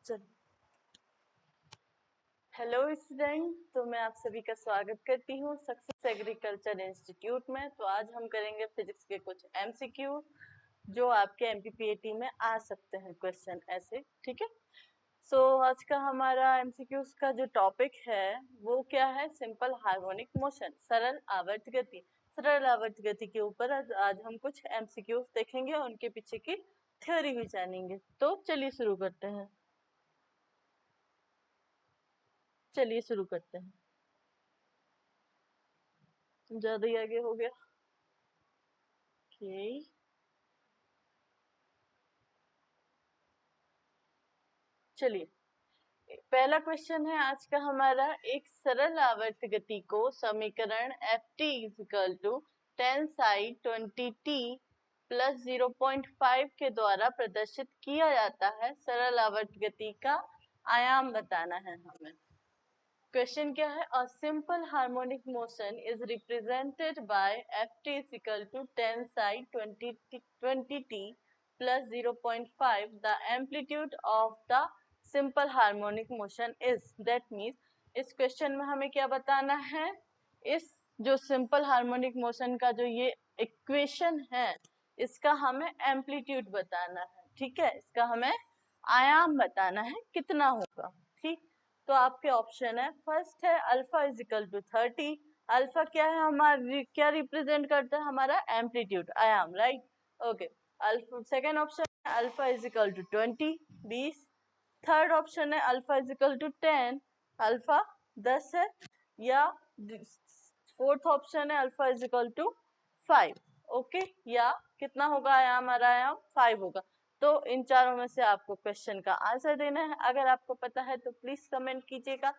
चल hello student, तो मैं आप सभी का स्वागत करती हूँ सक्सेस एग्रीकल्चर इंस्टीट्यूट में। तो आज हम करेंगे फिजिक्स के कुछ एमसीक्यू जो आपके एमपीपीएटी में आ सकते हैं क्वेश्चन ऐसे, ठीक है। सो आज का हमारा एमसीक्यूज का जो टॉपिक है वो क्या है? सिंपल हार्मोनिक मोशन, सरल आवर्त गति। सरल आवर्त गति के ऊपर आज हम कुछ एमसीक्यूज देखेंगे और उनके पीछे की थ्योरी भी जानेंगे। तो चलिए शुरू करते हैं। ज्यादा ही आगे हो गया। ओके, चलिए पहला क्वेश्चन है आज का हमारा। एक सरल आवर्त गति को समीकरण ft इक्वल टू 10 साई 20 t प्लस 0.5 के द्वारा प्रदर्शित किया जाता है। सरल आवर्त गति का आयाम बताना है हमें। क्वेश्चन क्या है? A simple harmonic motion is represented by ft is equal to 10 psi 20 t plus 0.5. The amplitude of the simple harmonic motion is, that means इस क्वेश्चन में हमें क्या बताना है? इस जो सिंपल हार्मोनिक मोशन का जो ये इक्वेशन है इसका हमें एम्पलीट्यूड बताना है, ठीक है। इसका हमें आयाम बताना है कितना होगा, ठीक। तो आपके ऑप्शन है, फर्स्ट है alpha is equal to 30। Alpha क्या है? हमारी क्या रिप्रेजेंट करता है? हमारा एम्पलीट्यूड, आयाम, right. Okay, alpha. Second option है alpha is equal to 20। Third option है alpha is equal to 10। Alpha 10 है। या फोर्थ ऑप्शन है alpha is equal to 5। Okay, या कितना होगा आयाम? हमारा आयाम 5 होगा। तो इन चारों में से आपको क्वेश्चन का आंसर देना है। अगर आपको पता है तो प्लीज कमेंट कीजिएगा।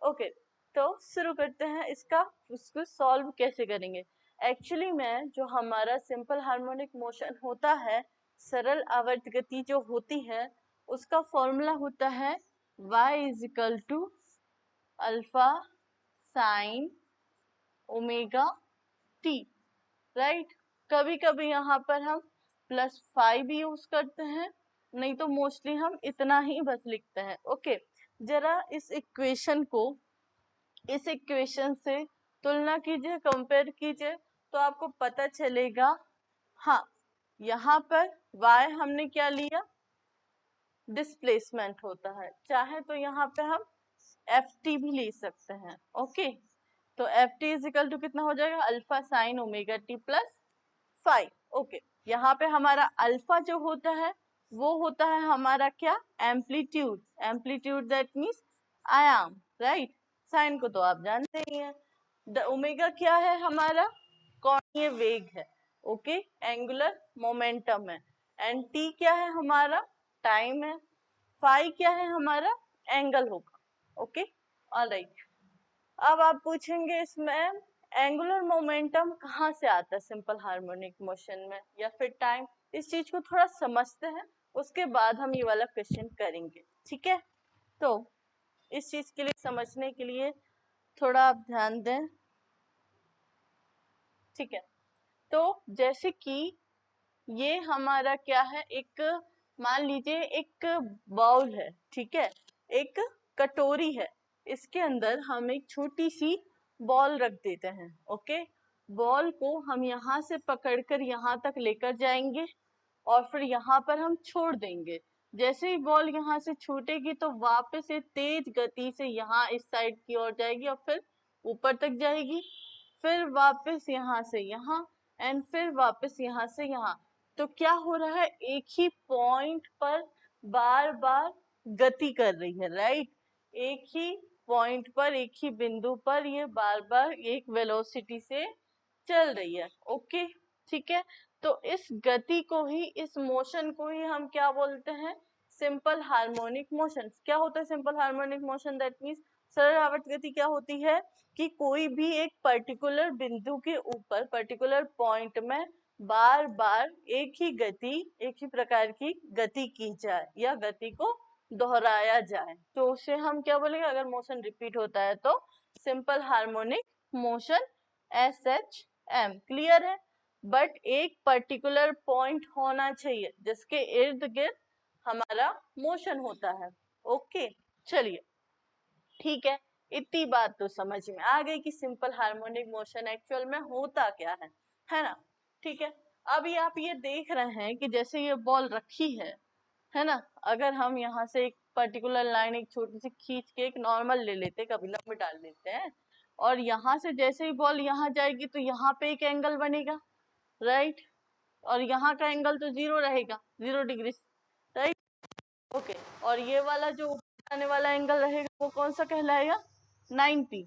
ओके, तो शुरू करते हैं इसका। उसको सॉल्व कैसे करेंगे? एक्चुअली में जो हमारा सिंपल हार्मोनिक मोशन होता है, सरल आवर्त गति जो होती है, उसका फॉर्मूला होता है y is equal to alpha sine omega T, right. कभी कभी यहाँ पर हम +5 भी यूज करते हैं, नहीं तो मोस्टली हम इतना ही बस लिखते हैं। ओके, जरा इस इक्वेशन को इस इक्वेशन से तुलना कीजिए, कंपेयर कीजिए, तो आपको पता चलेगा। हाँ, यहाँ पर y हमने क्या लिया? डिस्प्लेसमेंट होता है। चाहे तो यहाँ पे हम ft भी ले सकते हैं। ओके, तो ft इज इक्वल टू कितना हो जाएगा? Alpha sine omega T plus 5। Okay, यहाँ पे हमारा अल्फा जो होता है वो होता है हमारा क्या? एम्पलीट्यूड। एम्पलीट्यूड दैट मीन्स आयाम, राइट। साइन को तो आप जानते ही हैं। ओमेगा क्या है हमारा? कोणीय वेग है। ओके, एंगुलर मोमेंटम है। एंड टी क्या है हमारा? टाइम है। फाई क्या है हमारा? एंगल होगा। Okay, alright. अब आप पूछेंगे इसमें एंगुलर मोमेंटम कहाँ से आता है सिंपल हार्मोनिक मोशन में, या फिर टाइम। इस चीज को थोड़ा समझते हैं, उसके बाद हम ये वाला क्वेश्चन करेंगे, ठीक है। तो इस चीज के लिए, समझने के लिए थोड़ा आप ध्यान दें, ठीक है। तो जैसे कि ये हमारा क्या है? एक, मान लीजिए एक बाउल है, ठीक है, एक कटोरी है। इसके अंदर हम एक छोटी सी बॉल रख देते हैं। ओके, बॉल को हम यहाँ से पकड़कर यहाँ तक लेकर जाएंगे और फिर यहाँ पर हम छोड़ देंगे। जैसे ही बॉल यहाँ से छूटेगी तो वापस से तेज गति से यहाँ इस साइड की ओर जाएगी और फिर ऊपर तक जाएगी, फिर वापस यहाँ से यहाँ, एंड फिर वापस यहाँ से यहाँ। तो क्या हो रहा है? एक ही पॉइंट पर बार बार गति कर रही है, राइट। एक ही पॉइंट पर, एक ही बिंदु पर ये बार बार एक वेलोसिटी से चल रही है। ओके, ठीक है। तो इस गति को ही, इस मोशन को ही हम क्या बोलते हैं? Simple harmonic motion. क्या होता है simple harmonic motion? That means सरल आवर्त गति क्या होती है कि कोई भी एक पर्टिकुलर बिंदु के ऊपर, पर्टिकुलर पॉइंट में बार बार एक ही गति, एक ही प्रकार की गति की जाए या गति को दोहराया जाए, तो उसे हम क्या बोलेंगे? अगर मोशन रिपीट होता है तो simple harmonic motion, SHM। Clear है? बट एक पर्टिकुलर पॉइंट होना चाहिए जिसके इर्द गिर्द हमारा मोशन होता है। ओके चलिए ठीक है, इतनी बात तो समझ में आ गई कि सिंपल हार्मोनिक मोशन एक्चुअल में होता क्या है ना। ठीक है, अभी आप ये देख रहे हैं कि जैसे ये बॉल रखी है ना, अगर हम यहाँ से एक पर्टिकुलर लाइन एक छोटी सी खींच के एक नॉर्मल ले लेते, कभी में डाल देते हैं, और यहाँ से जैसे ही बॉल यहाँ जाएगी तो यहाँ पे एक एंगल बनेगा, राइट, और यहाँ का एंगल तो 0 रहेगा, 0 डिग्री, राइट। ओके, और ये वाला जो ऊपर आने वाला एंगल रहेगा वो कौन सा कहलाएगा, 90,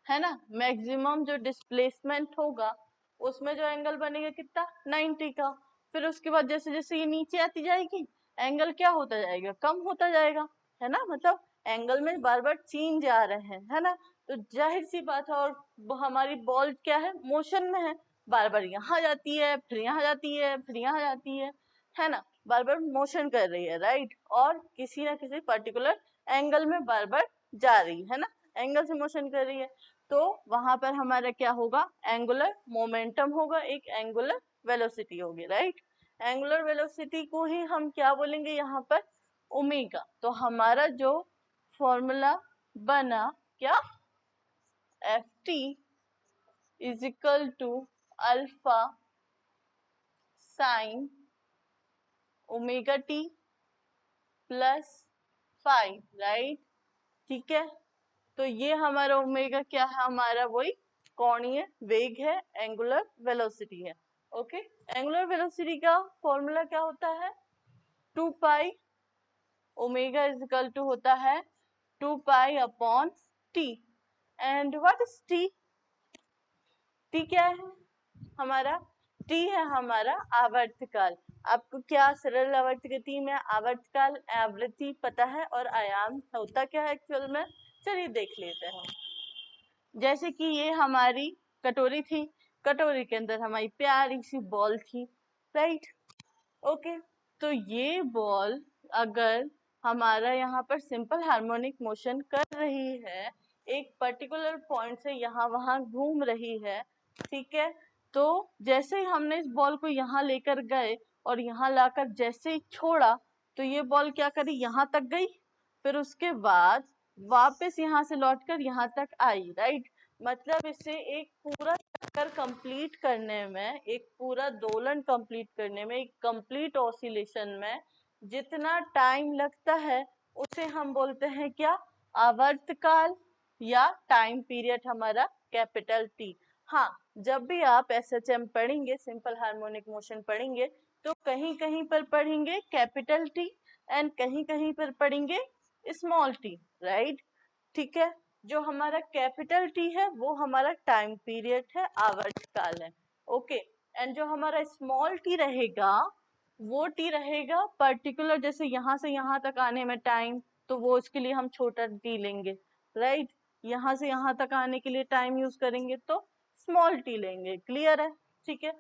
है ना। मैक्सिमम जो डिस्प्लेसमेंट होगा उसमें जो एंगल बनेगा कितना, 90 का। फिर उसके बाद जैसे जैसे ये नीचे आती जाएगी एंगल क्या होता जाएगा, कम होता जाएगा, है ना। मतलब एंगल में बार बार चेंज आ रहे हैं, है ना। तो जाहिर सी बात है, और हमारी बॉल क्या है, मोशन में है, बार बार यहाँ जाती है, फिर यहाँ जाती है, फिर यहाँ जाती है ना, बार बार मोशन कर रही है, राइट। और किसी ना किसी पर्टिकुलर एंगल में बार बार जा रही है ना, एंगल से मोशन कर रही है। तो वहां पर हमारा क्या होगा, एंगुलर मोमेंटम होगा, एक एंगुलर वेलोसिटी होगी, राइट। एंगुलर वेलोसिटी को ही हम क्या बोलेंगे यहाँ पर, ओमेगा। तो हमारा जो फॉर्मूला बना क्या, F T is equal to alpha sine omega T plus five, right. ठीक है, तो ये हमारा ओमेगा क्या है, हमारा वही कोणीय वेग है, एंगुलर वेलोसिटी है। ओके, एंगुलर वेलोसिटी का फॉर्मूला क्या होता है, 2 pi omega is equal to होता है 2 pi upon T. And what is T, T क्या है हमारा, टी है हमारा आवर्तकाल। आपको क्या सरल आवर्त गति में आवर्तकाल आवृत्ति पता है, और आयाम होता क्या है एक्चुअल में, चलिए देख लेते हैं। जैसे कि ये हमारी कटोरी थी, कटोरी के अंदर हमारी प्यारी सी बॉल थी, राइट। ओके, तो ये बॉल अगर हमारा यहाँ पर सिंपल हार्मोनिक मोशन कर रही है, एक पर्टिकुलर पॉइंट से यहाँ वहां घूम रही है, ठीक है। तो जैसे ही हमने इस बॉल को यहाँ लेकर गए और यहाँ लाकर जैसे ही छोड़ा, तो ये बॉल क्या करी, यहाँ तक गई, फिर उसके बाद वापस यहाँ से लौटकर यहाँ तक आई, राइट। मतलब इसे एक पूरा चक्कर कंप्लीट करने में, एक पूरा दोलन कंप्लीट करने में, एक कंप्लीट ऑसिलेशन में जितना टाइम लगता है उसे हम बोलते हैं क्या, आवर्तकाल या टाइम पीरियड, हमारा कैपिटल टी। हाँ, जब भी आप एसएचएम पढ़ेंगे, सिंपल हार्मोनिक मोशन पढ़ेंगे, तो कहीं कहीं पर पढ़ेंगे कैपिटल टी एंड कहीं कहीं पर पढ़ेंगे स्मॉल टी, राइट। ठीक है, जो हमारा कैपिटल टी है वो हमारा टाइम पीरियड है, आवर्तकाल है। ओके, एंड जो हमारा स्मॉल टी रहेगा वो टी रहेगा पर्टिकुलर, जैसे यहाँ से यहाँ तक आने में टाइम, तो वो उसके लिए हम छोटा टी लेंगे, राइट। यहाँ से यहाँ तक आने के लिए टाइम यूज करेंगे तो स्मॉल टी लेंगे, क्लियर है। ठीक है,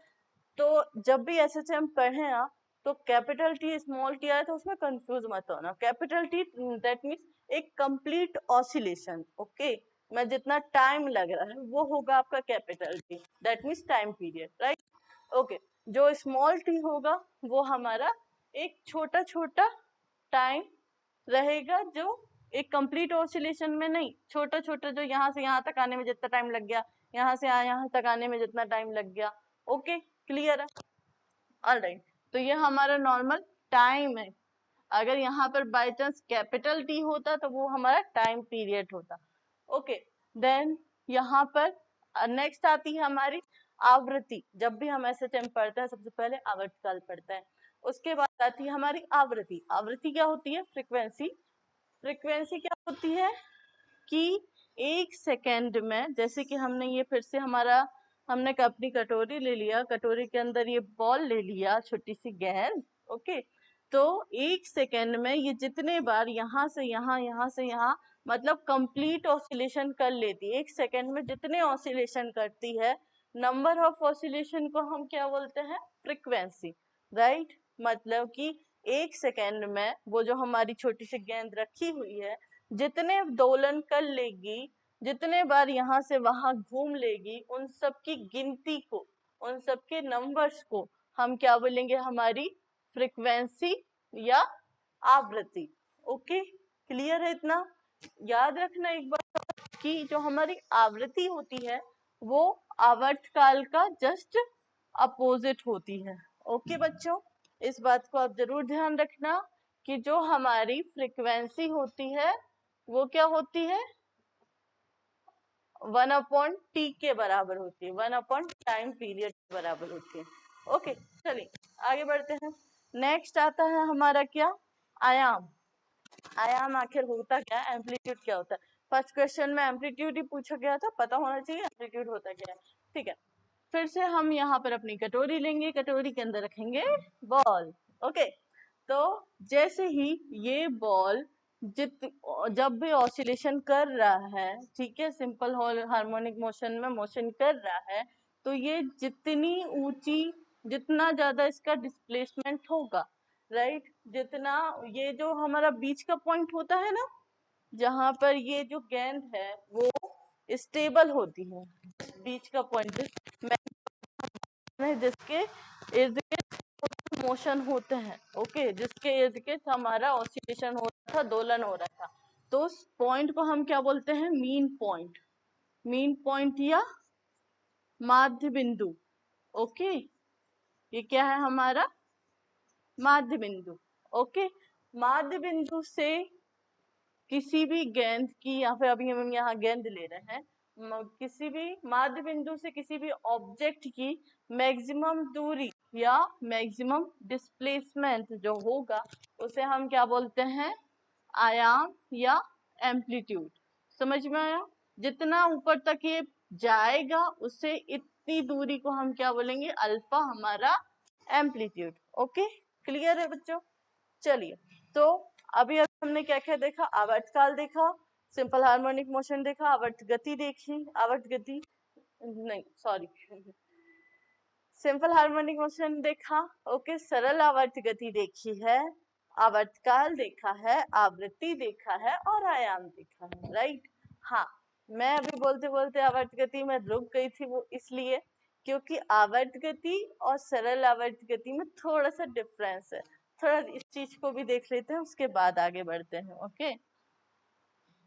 तो जब भी एसएचएम पढ़े आप, तो कैपिटल टी स्मॉल टी आए तो उसमें कंफ्यूज मत होना। कैपिटल टी दैट मीन्स एक कंप्लीट ऑसिलेशन, ओके, में जितना टाइम लग रहा है वो होगा आपका capital T, that means time period, right. Okay, जो स्मॉल टी होगा वो हमारा एक छोटा छोटा टाइम रहेगा, जो एक कंप्लीट ऑसिलेशन में नहीं, छोटा छोटा, जो यहाँ से यहाँ तक आने में जितना टाइम लग गया, यहाँ से यहाँ तक आने में जितना टाइम लग गया। ओके, क्लियर है, ऑलराइट। तो ये हमारा नॉर्मल टाइम है। अगर यहाँ पर बाय चांस कैपिटल टी होता तो वो हमारा टाइम पीरियड होता। ओके, देन यहाँ पर नेक्स्ट आती है हमारी आवृत्ति। जब भी हम एसएचएम पढ़ते हैं सबसे पहले आवर्तकाल पढ़ते हैं, उसके बाद आती है हमारी आवृत्ति। आवृत्ति क्या होती है, फ्रीक्वेंसी। फ्रीक्वेंसी क्या होती है कि 1 सेकेंड में, जैसे कि हमने ये फिर से हमारा, हमने अपनी कटोरी ले लिया, कटोरी के अंदर ये बॉल ले लिया, छोटी सी गेंद, ओके। तो 1 सेकेंड में ये जितने बार यहाँ से यहाँ, यहाँ से यहाँ, मतलब कंप्लीट ऑसिलेशन कर लेती है। 1 सेकेंड में जितने ऑसिलेशन करती है, नंबर ऑफ ऑसिलेशन को हम क्या बोलते हैं, फ्रीक्वेंसी, राइट। मतलब कि 1 सेकेंड में वो जो हमारी छोटी सी गेंद रखी हुई है, जितने दोलन कर लेगी, जितने बार यहाँ से वहां घूम लेगी, उन सब की गिनती को, उन सब के नंबर्स को हम क्या बोलेंगे, हमारी फ्रीक्वेंसी या आवृत्ति। ओके, क्लियर है इतना? याद रखना एक बार कि जो हमारी आवृत्ति होती है वो आवर्तकाल का जस्ट अपोजिट होती है। ओके बच्चों, इस बात को आप जरूर ध्यान रखना कि जो हमारी फ्रीक्वेंसी होती है वो क्या होती है, 1/t के बराबर होती है, 1/ टाइम पीरियड के बराबर होती है। ओके चलिए आगे बढ़ते हैं। नेक्स्ट आता है हमारा क्या, आयाम। आयाम आखिर होता क्या है, एम्पलीट्यूड क्या होता है? फर्स्ट क्वेश्चन में एम्पलीट्यूड ही पूछा गया था, पता होना चाहिए एम्पलीट्यूड होता क्या है। ठीक है, फिर से हम यहाँ पर अपनी कटोरी लेंगे, कटोरी के अंदर रखेंगे बॉल। ओके, तो जैसे ही ये बॉल जब भी ऑसिलेशन कर रहा है, ठीक है, सिंपल हार्मोनिक मोशन में मोशन कर रहा है, तो ये जितनी ऊंची, जितना ज्यादा इसका डिस्प्लेसमेंट होगा, राइट, जितना ये जो हमारा बीच का पॉइंट होता है ना, जहां पर ये जो गेंद है वो स्टेबल होती है, बीच का पॉइंट जिसके इर्द गिर्द मोशन होते हैं, ओके, जिसके इर्द गिर्द हमारा ऑसिलेशन हो रहा था, दोलन हो रहा था, तो उस पॉइंट को हम क्या बोलते हैं, मीन पॉइंट। मीन पॉइंट या माध्य बिंदु। ओके, ये क्या है हमारा माध्य बिंदु। ओके, माध्य बिंदु से किसी भी गेंद की, या फिर अभी हम यहाँ गेंद ले रहे हैं, किसी भी माध्य बिंदु से किसी भी ऑब्जेक्ट की मैक्सिमम दूरी या मैक्सिमम डिस्प्लेसमेंट जो होगा उसे हम क्या बोलते हैं, आयाम या एम्पलीट्यूड। समझ में आया? जितना ऊपर तक ये जाएगा उससे इतनी दूरी को हम क्या बोलेंगे, अल्फा हमारा एम्पलीट्यूड। ओके क्लियर है बच्चों? चलिए, तो अभी हमने क्या क्या देखा, आवर्तकाल देखा, सिंपल हार्मोनिक मोशन देखा, आवर्त गति देखी, आवर्त गति नहीं सॉरी सिंपल हार्मोनिक मोशन देखा, ओके, सरल आवर्त गति देखी है, आवर्तकाल देखा है, आवृत्ति देखा है और आयाम देखा है, राइट। हाँ, मैं अभी बोलते बोलते आवर्त गति में रुक गई थी, वो इसलिए क्योंकि आवर्त गति और सरल आवर्त गति में थोड़ा सा डिफरेंस है, थोड़ा इस चीज को भी देख लेते हैं, उसके बाद आगे बढ़ते हैं। ओके,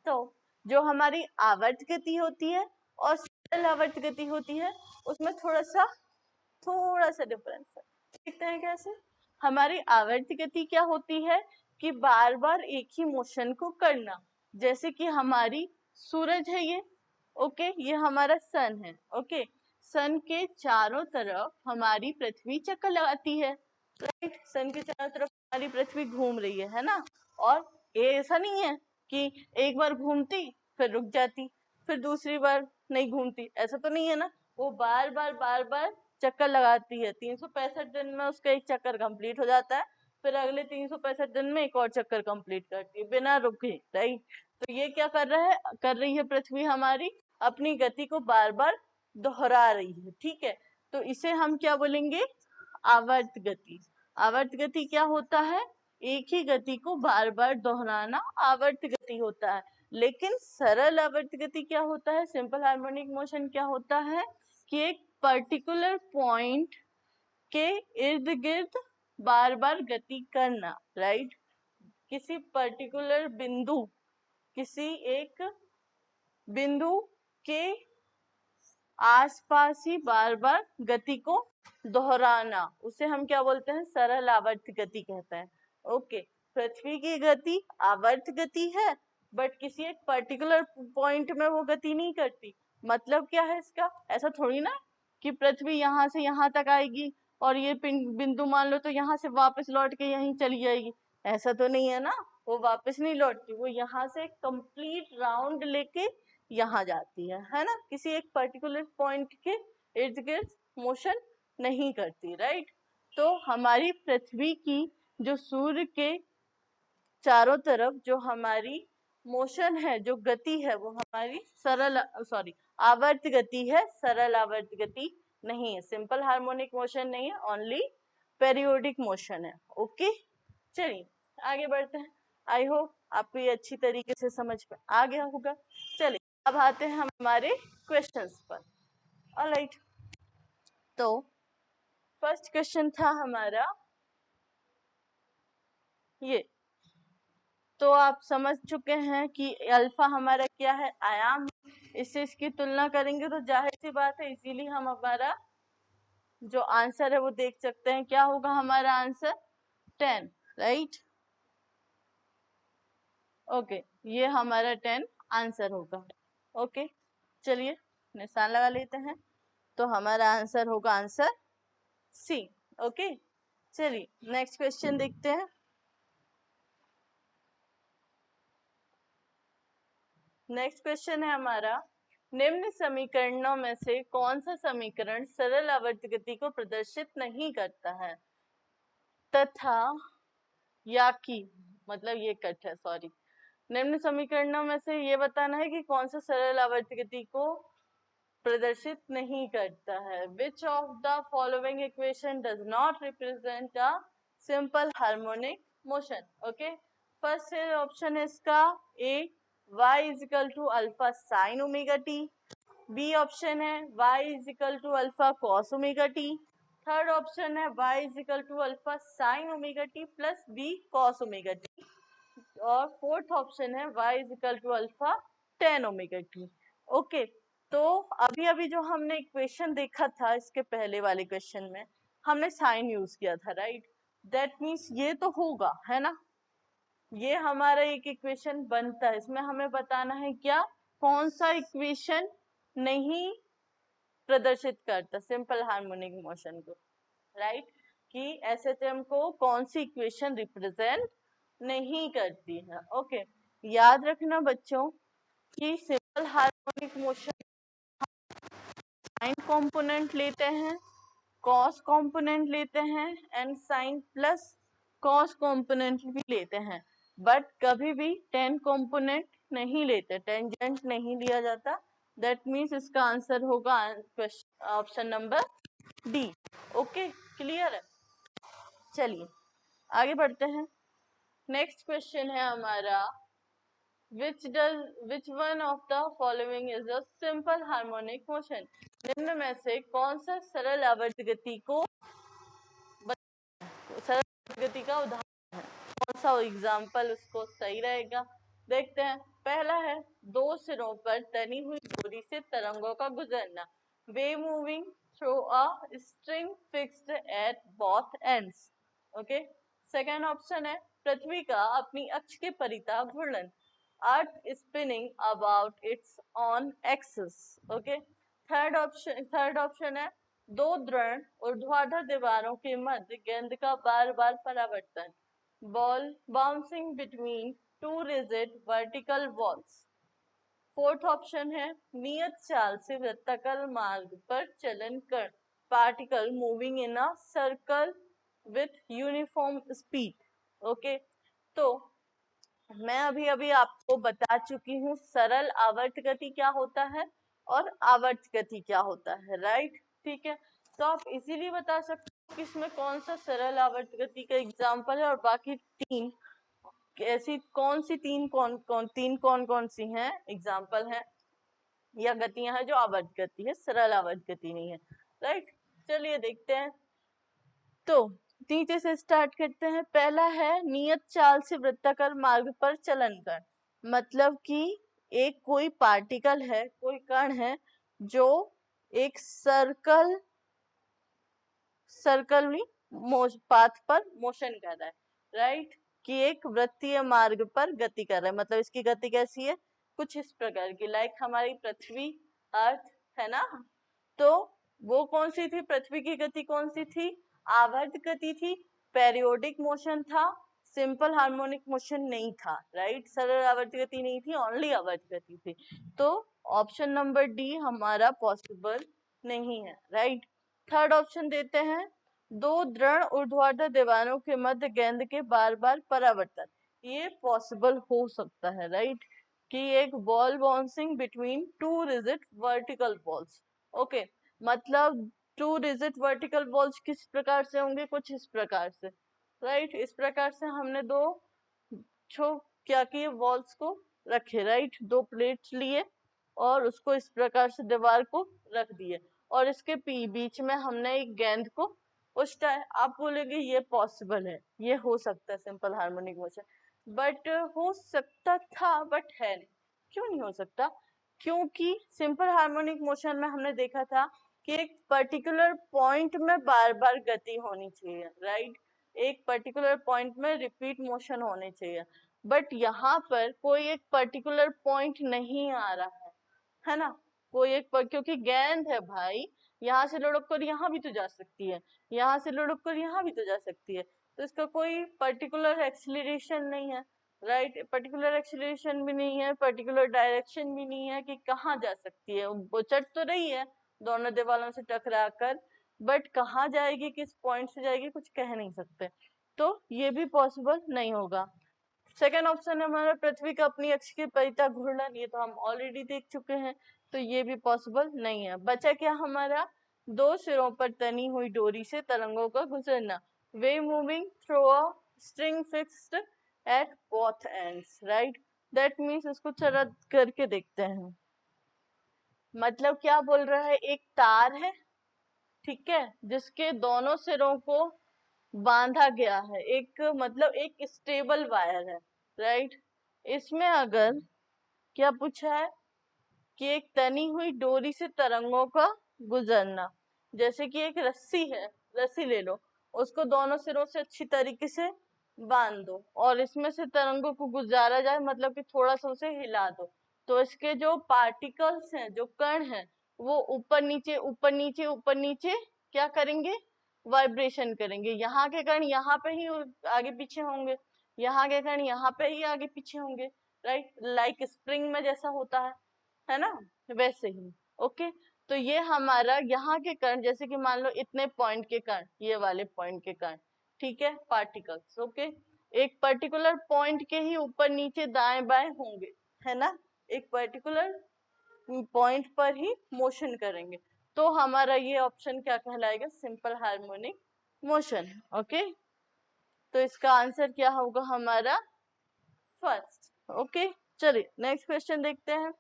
तो जो हमारी आवर्त गति होती है और सरल आवर्त गति होती है उसमें थोड़ा सा डिफरेंस है। देखते हैं कैसे। हमारी आवर्त गति क्या होती है कि बार बार एक ही मोशन को करना, जैसे कि हमारी सूरज है ये, ओके, ये हमारा सन है, ओके, सन के चारों तरफ हमारी पृथ्वी चक्कर लगाती है, राइट, सन के चारों तरफ हमारी पृथ्वी घूम रही है ना, और ये ऐसा नहीं है कि एक बार घूमती फिर रुक जाती, फिर दूसरी बार नहीं घूमती, ऐसा तो नहीं है ना, वो बार बार चक्कर लगाती है। 365 दिन में उसका एक चक्कर कंप्लीट हो जाता है, फिर अगले 365 दिन में एक और चक्कर कंप्लीट करती है बिना रुके, राइट। तो ये क्या कर रही है पृथ्वी हमारी, अपनी गति को बार बार दोहरा रही है, ठीक है, तो इसे हम क्या बोलेंगे, आवर्त गति। आवर्त गति क्या होता है, एक ही गति को बार बार दोहराना आवर्त गति होता है। लेकिन सरल आवर्त गति क्या होता है, सिंपल हार्मोनिक मोशन क्या होता है कि एक पर्टिकुलर पॉइंट के इर्द गिर्द बार बार गति करना, राइट, किसी पर्टिकुलर बिंदु, किसी एक बिंदु के आसपास ही बार बार गति को दोहराना, उसे हम क्या बोलते हैं, सरल आवर्त गति कहते हैं। ओके, पृथ्वी की गति आवर्त गति है, बट किसी एक पर्टिकुलर पॉइंट में वो गति नहीं करती। मतलब क्या है इसका, ऐसा थोड़ी ना कि पृथ्वी यहाँ से यहाँ तक आएगी और ये बिंदु मान लो तो यहाँ से वापस लौट के यहीं चली जाएगी, ऐसा तो नहीं है ना, वो वापस नहीं लौटती, वो यहाँ से कंप्लीट राउंड लेके यहाँ जाती है ना, किसी एक पर्टिकुलर पॉइंट के इर्द गिर्द मोशन नहीं करती, राइट। तो हमारी पृथ्वी की जो सूर्य के चारों तरफ जो हमारी मोशन है, जो गति है, वो हमारी आवर्त गति है, सरल आवर्त गति नहीं है, सिंपल हार्मोनिक मोशन नहीं है, ओनली पेरियोडिक मोशन है। ओके चलिए आगे बढ़ते हैं, आई होप आपको ये अच्छी तरीके से समझ में आ गया होगा। चलिए अब आते हैं हम हमारे क्वेश्चंस पर। ऑलराइट, तो फर्स्ट क्वेश्चन था हमारा ये, तो आप समझ चुके हैं कि अल्फा हमारा क्या है, आयाम। इससे इसकी तुलना करेंगे तो जाहिर सी बात है इजीली हम हमारा जो आंसर है वो देख सकते हैं। क्या होगा हमारा आंसर? 10, राइट। ओके, ये हमारा 10 आंसर होगा। ओके, चलिए निशान लगा लेते हैं। तो हमारा आंसर होगा आंसर सी। ओके, चलिए नेक्स्ट क्वेश्चन देखते हैं। नेक्स्ट क्वेश्चन है हमारा, निम्न समीकरणों में से कौन सा समीकरण सरल आवर्त गति को प्रदर्शित नहीं करता है? तथा या कि, मतलब ये कट है, सॉरी। निम्न समीकरणों में से ये बताना है कि कौन सा सरल आवर्त गति को प्रदर्शित नहीं करता है। Which of the following equation does not represent a simple harmonic motion? Okay, first option है इसका A, y is equal to alpha sine omega T. B option है y is equal to alpha cos omega T. Third option है y is equal to alpha sine omega T plus B cos omega T. और fourth option है y is equal to alpha tan omega T. Okay, तो अभी अभी जो हमने equation देखा था इसके पहले वाले क्वेश्चन में हमने साइन यूज किया था, राइट। दैट मीन्स ये तो होगा, है ना। ये हमारा एक इक्वेशन बनता है। इसमें हमें बताना है क्या, कौन सा इक्वेशन नहीं प्रदर्शित करता सिंपल हार्मोनिक मोशन को, राइट। कि एसएचएम को कौन सी इक्वेशन रिप्रेजेंट नहीं करती है। ओके, याद रखना बच्चों कि simple harmonic motion sine component लेते हैं, कॉस कंपोनेंट लेते हैं and sine plus cos component भी लेते हैं, बट कभी भी टेन कंपोनेंट नहीं लेते, टेंजेंट नहीं लिया जाता। दैट मीन्स इसका आंसर होगा option number D. Okay, clear है। चलिए आगे बढ़ते हैं। नेक्स्ट क्वेश्चन है हमारा, which one of the following is a simple harmonic motion? निम्न में से कौन सा सरल आवर्त गति को सरल आवर्त गति का उदाहरण है? कौन सा एग्जाम्पल उसको सही रहेगा, देखते हैं। पहला है, दो सिरों पर तनी हुई डोरी से तरंगों का गुजरना, wave moving through a string fixed at both ends. Okay, second option है, पृथ्वी का अपनी अक्ष के परिता घूर्णन, earth spinning about its on axis. Okay, third option है, दो दृढ़ ऊर्ध्वाधर दीवारों के मध्य गेंद का बार बार परावर्तन, ball bouncing between two rigid vertical walls. Fourth option है, नियत चाल से वृत्ताकार मार्ग पर चलन कर, particle moving in a circle with uniform speed. Okay, तो मैं अभी अभी आपको बता चुकी हूँ सरल आवर्त गति क्या होता है और आवर्त गति क्या होता है, राइट। ठीक है, तो आप इजीली बता सकते हो कि इसमें कौन सा सरल आवर्त गति का एग्जाम्पल है और बाकी तीन ऐसी कौन सी तीन कौन सी हैं एग्जाम्पल है या गतियां हैं जो आवर्त गति है, सरल आवर्त गति नहीं है, राइट। चलिए देखते हैं। तो नीचे से स्टार्ट करते हैं। पहला है, नियत चाल से वृत्ताकार मार्ग पर चलन कर, मतलब कि एक कोई पार्टिकल है, कोई कण है जो एक सर्कल पाथ पर मोशन कर रहा है, राइट। कि एक वृत्तीय मार्ग पर गति कर रहा है, मतलब इसकी गति कैसी है, कुछ इस प्रकार की, लाइक हमारी पृथ्वी अर्थ है ना। तो वो कौन सी थी, पृथ्वी की गति कौन सी थी, आवर्त गति थी, पेरियोडिक मोशन था, सिंपल हार्मोनिक मोशन नहीं था, राइट। सरल आवर्त गति नहीं थी, ओनली आवर्त गति थी। तो ऑप्शन नंबर डी हमारा पॉसिबल नहीं है, राइट। थर्ड ऑप्शन देते हैं, दो दृढ़ ऊर्ध्वाधर दीवारों के मध्य गेंद के बार बार परावर्तन, ये पॉसिबल हो सकता है, राइट। कि एक ball bouncing between two rigid vertical balls. Okay, मतलब टू रिजिड वर्टिकल बॉल्स किस प्रकार से होंगे, कुछ इस प्रकार से, राइट। इस प्रकार से हमने दो छो क्या किए, बॉल्स को रखे, राइट। दो प्लेट्स लिए और उसको इस प्रकार से दीवार को रख दिए और इसके बीच में हमने एक गेंद को उछटा है। आप बोलेंगे ये पॉसिबल है, ये हो सकता है सिंपल हार्मोनिक मोशन। बट हो सकता था, बट है नहीं। क्यों नहीं हो सकता? क्योंकि सिंपल हार्मोनिक मोशन में हमने देखा था कि एक पर्टिकुलर पॉइंट में बार बार गति होनी चाहिए, राइट? एक पर्टिकुलर पॉइंट में रिपीट मोशन होने चाहिए, बट यहाँ पर कोई एक पर्टिकुलर पॉइंट नहीं आ रहा है ना? कोई एक क्योंकि गेंद है भाई, यहाँ से लुढ़क कर यहाँ भी तो जा सकती है, यहाँ से लुढ़क कर यहाँ भी तो जा सकती है, तो इसका कोई पर्टिकुलर एक्सीलरेशन नहीं है, राइट? पर्टिकुलर एक्सीलरेशन भी नहीं है, पर्टिकुलर डायरेक्शन भी नहीं है कि कहाँ जा सकती है। वो चढ़ तो रही है दोनों दीवारों से टकरा कर, बट कहाँ जाएगी, किस पॉइंट से जाएगी, कुछ कह नहीं सकते, तो ये भी पॉसिबल नहीं होगा। सेकेंड ऑप्शन है हमारा पृथ्वी का अपनी अक्ष के परितः घूर्णन, ये तो हम ऑलरेडी देख चुके हैं, तो ये भी पॉसिबल नहीं है। बचा क्या हमारा? दो सिरों पर तनी हुई डोरी से तरंगों का गुजरना, wave moving through a string fixed at both ends, right? That means इसको चला करके देखते हैं। मतलब क्या बोल रहा है? एक तार है, ठीक है, जिसके दोनों सिरों को बांधा गया है, एक मतलब एक स्टेबल वायर है, राइट? इसमें अगर क्या पूछा है कि एक तनी हुई डोरी से तरंगों का गुजरना, जैसे कि एक रस्सी है, रस्सी ले लो, उसको दोनों सिरों से अच्छी तरीके से बांध दो और इसमें से तरंगों को गुजारा जाए, मतलब कि थोड़ा सा उसे हिला दो, तो इसके जो पार्टिकल्स हैं, जो कण हैं, वो ऊपर नीचे ऊपर नीचे ऊपर नीचे क्या करेंगे? वाइब्रेशन करेंगे। यहाँ के कण यहाँ पे ही आगे पीछे होंगे, यहाँ के कण यहाँ पे ही आगे पीछे होंगे, राइट? लाइक स्प्रिंग में जैसा होता है ना, वैसे ही। ओके, तो ये हमारा यहाँ के कण, जैसे कि मान लो इतने पॉइंट के कण, ये वाले पॉइंट के कण, ठीक है, पार्टिकल्स, ओके, एक पर्टिकुलर पॉइंट के ही ऊपर नीचे दाएं बाएं होंगे, है ना? एक पर्टिकुलर पॉइंट पर ही मोशन करेंगे, तो हमारा ये ऑप्शन क्या कहलाएगा? Simple harmonic motion. ओके, तो इसका आंसर क्या होगा हमारा? फर्स्ट। ओके, चलिए नेक्स्ट क्वेश्चन देखते हैं।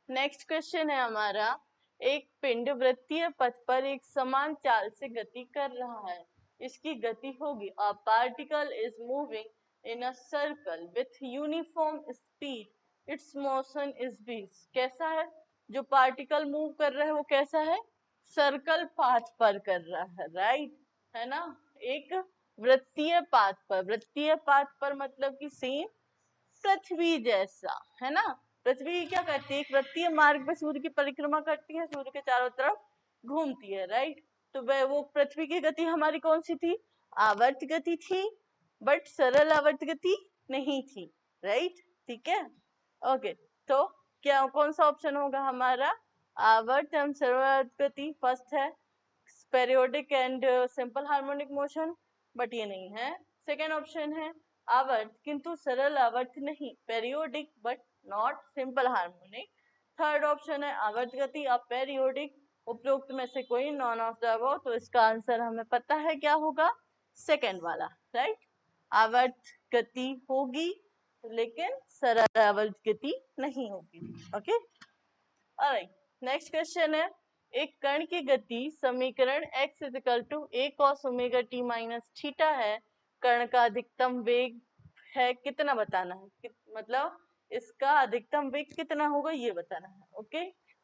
नेक्स्ट क्वेश्चन है हमारा, एक पिंड वृत्तीय पथ पर एक समान चाल से गति कर रहा है, इसकी गति होगी, a particle is moving in a circle with uniform speed, it's motion is v। कैसा है? जो पार्टिकल मूव कर रहा है वो कैसा है? सर्कल पाथ पर कर रहा है, राइट? है ना? एक वृत्तीय पाथ पर, वृत्तीय पाथ पर मतलब कि सेम पृथ्वी जैसा, है ना? पृथ्वी क्या करती है? एक वृत्तीय मार्ग पर सूर्य की परिक्रमा करती है, सूर्य के चारों तरफ घूमती है, राइट? तो वह वो पृथ्वी की गति हमारी कौन सी थी? आवर्त गति थी, बट सरल आवर्त गति नहीं थी, राइट? ठीक है, ओके, तो क्या कौन सा ऑप्शन होगा हमारा? आवर्त एवं सरल आवर्त गति फर्स्ट है, periodic and simple harmonic motion, but ये नहीं है। सेकेंड ऑप्शन है आवर्त किंतु सरल आवर्त नहीं, periodic but not simple harmonic. Third option है आवर्त गति अपीरियोडिक, उपरोक्त में से कोई नॉन ऑफ द अबव, तो इसका आंसर हमें पता है क्या होगा? सेकेंड वाला, राइट? आवर्त गति होगी लेकिन सरल आवर्त गति नहीं होगी। ओके, ऑलराइट, नेक्स्ट क्वेश्चन है, एक कण की गति समीकरण x is equal to a cos omega t minus theta है, कण का अधिकतम वेग है कितना बताना है, मतलब इसका अधिकतम वेग कितना होगा ये बताना है। Okay,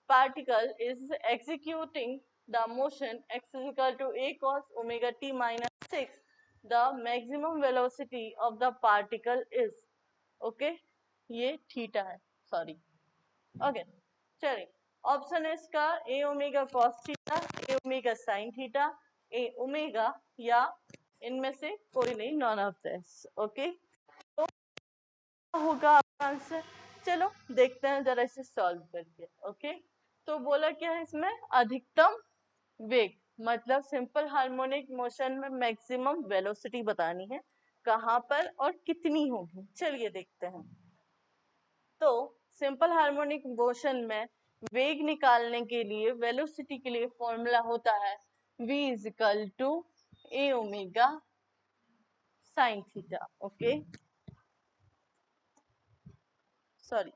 particle is executing the motion x is equal to a cos omega t minus 6, the maximum velocity of the particle is, okay, ये थीटा है, सॉरी। ओके, चलिए ऑप्शन है इसका A omega cos theta, A omega sine theta, A omega, या इनमें से कोई नहीं, नॉन ऑफ दिस। ओके, तो होगा आपका आंसर? चलो देखते हैं जरा इसे सॉल्व करके। ओके, तो बोला क्या है इसमें? अधिकतम वेग, मतलब सिंपल हार्मोनिक मोशन में मैक्सिमम वेलोसिटी बतानी है, कहाँ पर और कितनी होगी, चलिए देखते हैं। तो सिंपल हार्मोनिक मोशन में वेग निकालने के लिए, वेलोसिटी के लिए फॉर्मूला होता है v is equal to A omega sine theta, okay, sorry,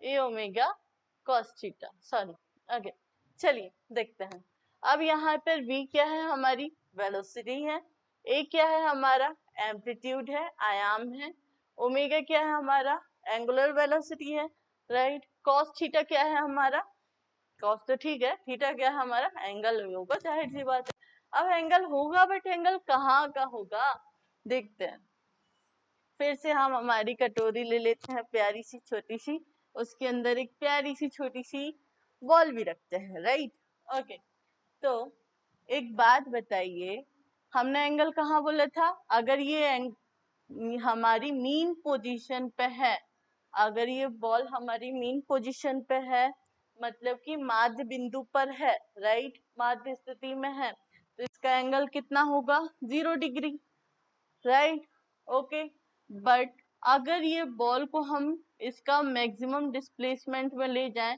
A omega cos theta, sorry. Okay, चलिए देखते हैं। अब यहाँ पर v क्या है? हमारी वेलोसिटी है। a क्या है? हमारा एम्पलीट्यूड है, आयाम है। ओमेगा क्या है हमारा, एंगुलर वेलोसिटी है, राइट। कॉस थीटा क्या है हमारा, कॉस तो ठीक है, थीटा क्या है हमारा, एंगल होगा, जाहिर सी बात है। अब एंगल होगा, बट एंगल कहाँ का होगा, देखते हैं। फिर से हम हमारी कटोरी ले लेते हैं, प्यारी सी छोटी सी, उसके अंदर एक प्यारी सी छोटी सी बॉल भी रखते हैं, राइट। ओके, तो एक बात बताइए, हमने एंगल कहाँ बोला था, अगर ये हमारी मीन पोजीशन पे है, अगर ये बॉल हमारी मीन पोजीशन पे है, मतलब कि माध्य बिंदु पर है, राइट, माध्य स्थिति में है, तो इसका एंगल कितना होगा, 0 डिग्री, राइट। ओके, बट अगर ये बॉल को हम इसका मैक्सिमम डिस्प्लेसमेंट में ले जाएं,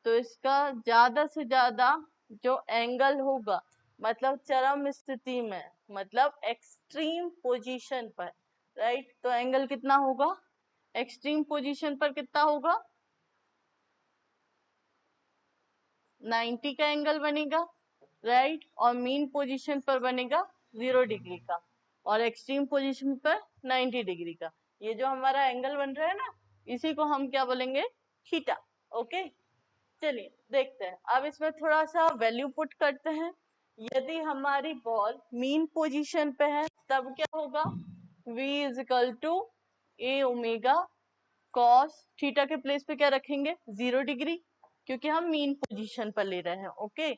तो इसका ज्यादा से ज्यादा जो एंगल होगा, मतलब चरम स्थिति में, मतलब एक्सट्रीम पोजीशन पर, राइट, तो एंगल कितना होगा, एक्सट्रीम पोजीशन पर कितना होगा, 90 का एंगल बनेगा, राइट, और मीन पोजीशन पर बनेगा 0 डिग्री का, और एक्सट्रीम पोजीशन पर 90 डिग्री का। ये जो हमारा एंगल बन रहा है ना, इसी को हम क्या बोलेंगे, थीटा। ओके, चलिए देखते हैं। अब इसमें थोड़ा सा वैल्यू पुट करते हैं। यदि हमारी बॉल मीन पोजीशन पे है, तब क्या होगा, v is equal to A omega cos theta के प्लेस पे क्या रखेंगे, 0 डिग्री, क्योंकि हम मीन पोजीशन पर ले रहे हैं। ओके,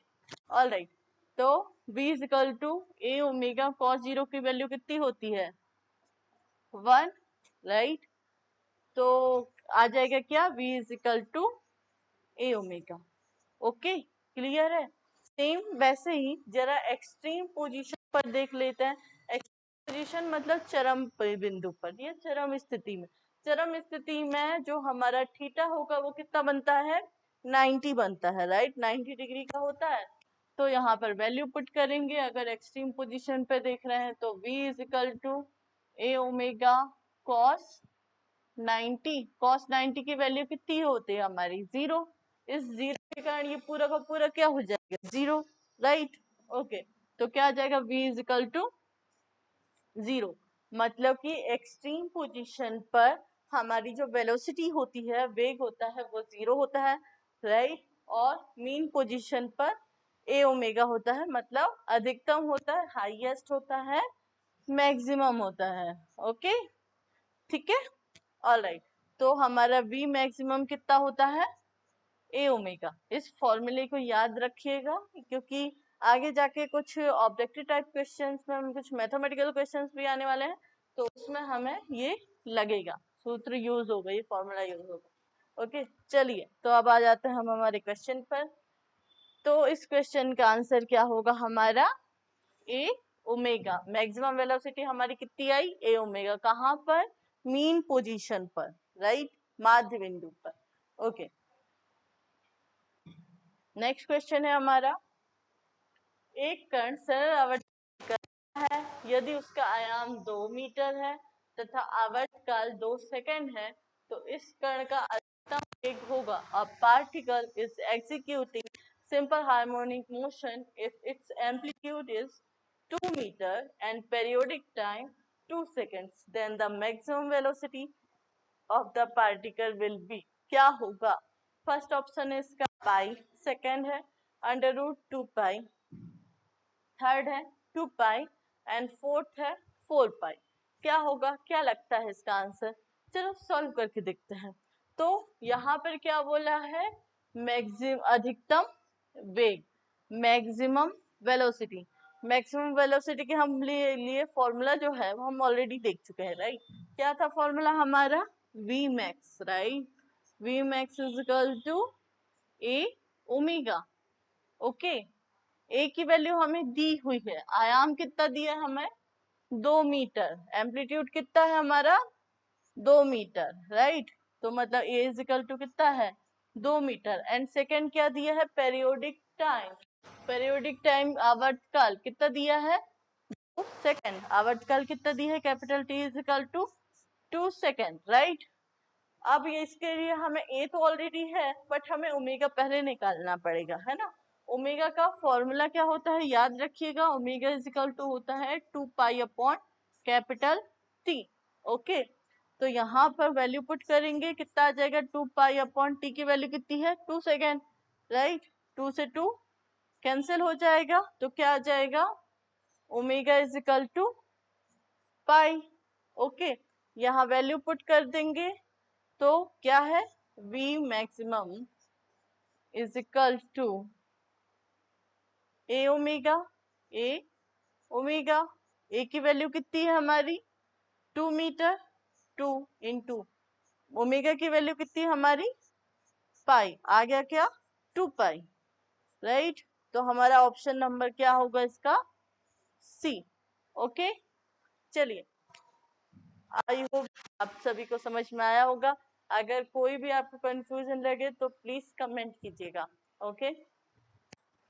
ऑल राइट, तो v is equal to A omega cos 0 की वैल्यू कितनी होती है, 1, राइट। तो आ जाएगा क्या, v is equal to A omega. Okay, clear है। सेम वैसे ही जरा एक्सट्रीम पोजीशन पर देख लेते हैं। एक्सट्रीम पोजीशन मतलब चरम बिंदु पर या चरम स्थिति में। चरम स्थिति में जो हमारा थीटा होगा वो कितना बनता है, 90 बनता है, राइट, 90 डिग्री का होता है। तो यहाँ पर वैल्यू पुट करेंगे, अगर एक्सट्रीम पोजीशन पे देख रहे हैं तो v is equal to A omega cos 90, cos 90 की वैल्यू कितनी होती है हमारी, 0। इस 0 के कारण ये पूरा का पूरा क्या हो जाएगा, 0, राइट। ओके, तो क्या आ जाएगा, v इज इक्वल टू 0, मतलब कि एक्सट्रीम पोजीशन पर हमारी जो वेलोसिटी होती है, वेग होता है, वो 0 होता है, राइट। और मीन पोजीशन पर ए ओमेगा होता है, मतलब अधिकतम होता है, हाईएस्ट होता है, मैक्सिमम होता है। ओके, ठीक है, ऑल राइट। तो हमारा v मैक्सिमम कितना होता है, ए ओमेगा। इस फॉर्मूले को याद रखिएगा, क्योंकि आगे जाके कुछ ऑब्जेक्टिव टाइप क्वेश्चंस में, हम कुछ मैथमेटिकल क्वेश्चंस भी आने वाले हैं, तो उसमें हमें ये लगेगा, सूत्र यूज होगा, ये फॉर्मूला यूज होगा। ओके, चलिए, तो अब आ जाते हैं हम हमारे क्वेश्चन पर। तो इस क्वेश्चन का आंसर क्या होगा हमारा, ए ओमेगा। मैक्सिमम वेलोसिटी हमारी कितनी आई, ए ओमेगा, कहाँ पर, मीन पोजीशन पर, राइट, माध्य बिंदु पर। ओके, नेक्स्ट क्वेश्चन है हमारा, एक कण सरल आवर्त कर रहा है, यदि उसका आयाम 2 मीटर है तथा आवर्त काल 2 सेकंड है, तो इस कण का अधिकतम वेग होगा। A particle is executing simple harmonic motion if its amplitude is 2 meter and periodic time 2 seconds, then the maximum velocity of the particle will be, क्या होगा। फर्स्ट ऑप्शन है इसका पाई, सेकंड है अंडर रूट 2 पाई, थर्ड है 2 पाई, and fourth है 4 पाई। क्या होगा, क्या लगता है इसका आंसर, चलो सॉल्व करके देखते हैं। तो यहाँ पर क्या बोला है, मैक्सिमम अधिकतम वेग, मैक्सिमम वेलोसिटी। मैक्सिमम वेलोसिटी के हम लिए फॉर्मूला जो है वो हम ऑलरेडी देख चुके हैं, राइट। क्या था फॉर्मूला हमारा, V max, right, V max is equal to A omega. Okay, A की वैल्यू हमें दी हुई है, आयाम कितना दिया है हमें, 2 मीटर, एम्पलीट्यूड कितना है हमारा, 2 मीटर, राइट। तो मतलब ए इज इक्वल टू कितना है, 2 मीटर, एंड सेकंड क्या दिया है, पेरियोडिक टाइम। पेरियोडिक टाइम आवर्तकाल कितना दिया है, 2 सेकंड। आवर्तकाल कितना दिया है, capital T is equal to 2 second, right. अब ये इसके लिए हमें ए तो ऑलरेडी है, बट हमें ओमेगा पहले निकालना पड़ेगा, है ना। ओमेगा का फॉर्मूला क्या होता है, याद रखिएगा, ओमेगा इज इक्वल टू होता है 2 pi upon capital T. Okay, तो यहाँ पर वैल्यू पुट करेंगे, कितना आ जाएगा 2 पाई अपॉन टी की वैल्यू कितनी है 2 सेकेंड, राइट। 2 से 2 कैंसिल हो जाएगा, तो क्या आ जाएगा omega is equal to pi. Okay, यहाँ वैल्यू पुट कर देंगे, तो क्या है V maximum is equal to A omega, A omega, A की वैल्यू कितनी है हमारी 2 मीटर, 2 इंटू ओमेगा की वैल्यू कितनी है हमारी पाई, आ गया क्या 2 पाई, राइट। तो हमारा ऑप्शन नंबर क्या होगा इसका सी। ओके, चलिए, आई होप आप सभी को समझ में आया होगा। अगर कोई भी आपको कंफ्यूजन लगे तो प्लीज कमेंट कीजिएगा। ओके,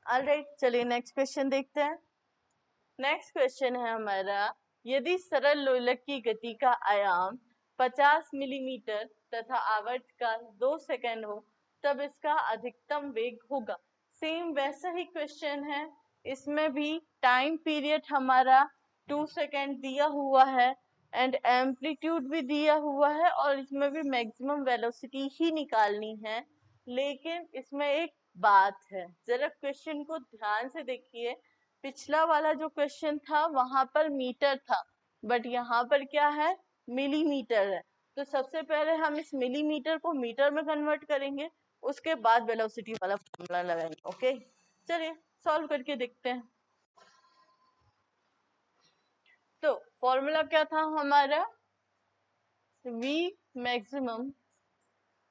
ऑलराइट, चलिए नेक्स्ट क्वेश्चन देखते हैं। नेक्स्ट क्वेश्चन है हमारा, यदि सरल लोलक की गति का आयाम 50 मिलीमीटर तथा आवर्त का 2 सेकंड हो, तब इसका अधिकतम वेग होगा। सेम वैसा ही क्वेश्चन है, इसमें भी टाइम पीरियड हमारा 2 सेकंड दिया हुआ है एंड एम्पलीट्यूड भी दिया हुआ है, और इसमें भी मैक्सिमम वेलोसिटी ही निकालनी है। लेकिन इसमें एक बात है, जरा क्वेश्चन को ध्यान से देखिए। पिछला वाला जो क्वेश्चन था वहां पर मीटर था, बट यहाँ पर क्या है मिलीमीटर है। तो सबसे पहले हम इस मिलीमीटर को मीटर में कन्वर्ट करेंगे, उसके बाद वेलोसिटी वाला फॉर्मूला लगाएंगे। ओके, चलिए सॉल्व करके देखते हैं। तो फॉर्मूला क्या था हमारा, V maximum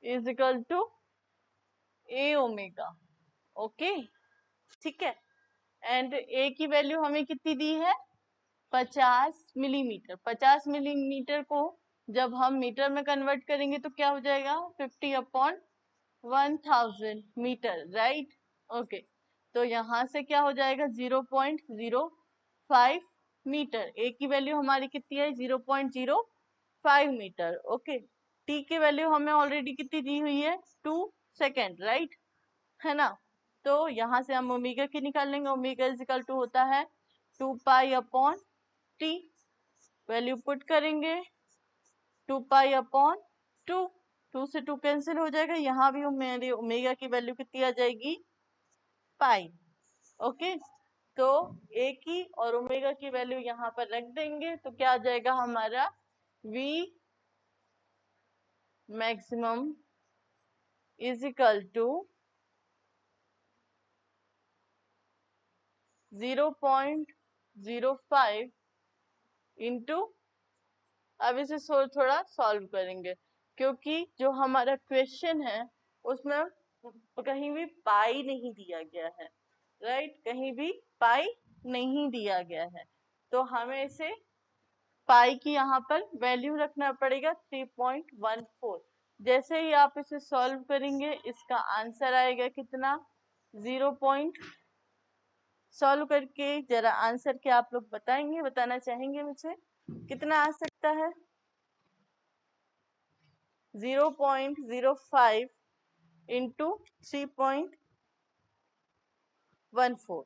is equal to A omega. Okay, ठीक है, एंड ए की वैल्यू हमें कितनी दी है 50 मिलीमीटर। 50 मिलीमीटर को जब हम मीटर में कन्वर्ट करेंगे तो क्या हो जाएगा 50 अपॉन 1000 मीटर, राइट। ओके, तो यहाँ से क्या हो जाएगा 0.05 मीटर। ए की वैल्यू हमारी कितनी है 0.05 मीटर। ओके, टी की वैल्यू हमें ऑलरेडी कितनी दी हुई है 2 सेकेंड, राइट, है ना। तो यहाँ से हम ओमेगा की निकाल लेंगे, ओमेगा इज इक्वल टू होता है 2 pi upon T, value put करेंगे 2 पाई अपॉन 2, 2 से 2 कैंसिल हो जाएगा, यहाँ भी मेरे ओमेगा की वैल्यू कितनी आ जाएगी पाई। ओके, तो ए की और ओमेगा की वैल्यू यहाँ पर रख देंगे, तो क्या आ जाएगा हमारा V maximum is equal to 0.05 into, अब इसे थोड़ा सॉल्व करेंगे, क्योंकि जो हमारा क्वेश्चन है उसमें कहीं भी पाई नहीं दिया गया है, राइट, कहीं भी पाई नहीं दिया गया है। तो हमें इसे पाई की यहाँ पर वैल्यू रखना पड़ेगा 3.14। जैसे ही आप इसे सॉल्व करेंगे इसका आंसर आएगा कितना 0. सॉल्व करके जरा आंसर क्या आप लोग बताएंगे, बताना चाहेंगे मुझे कितना आ सकता है 0.05 इंटू 3.14।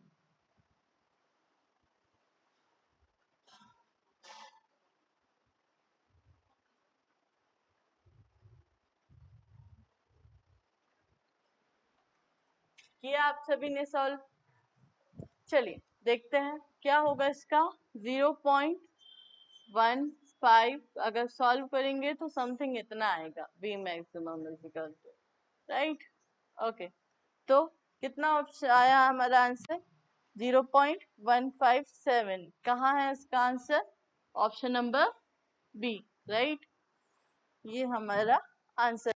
किया आप सभी ने सॉल्व, चलिए देखते हैं क्या होगा इसका 0.15 अगर सॉल्व करेंगे तो समथिंग इतना आएगा V maximum is equal to, right. Okay, तो कितना ऑप्शन आया हमारा आंसर 0.157। कहाँ है इसका answer option number B, right, ये हमारा आंसर।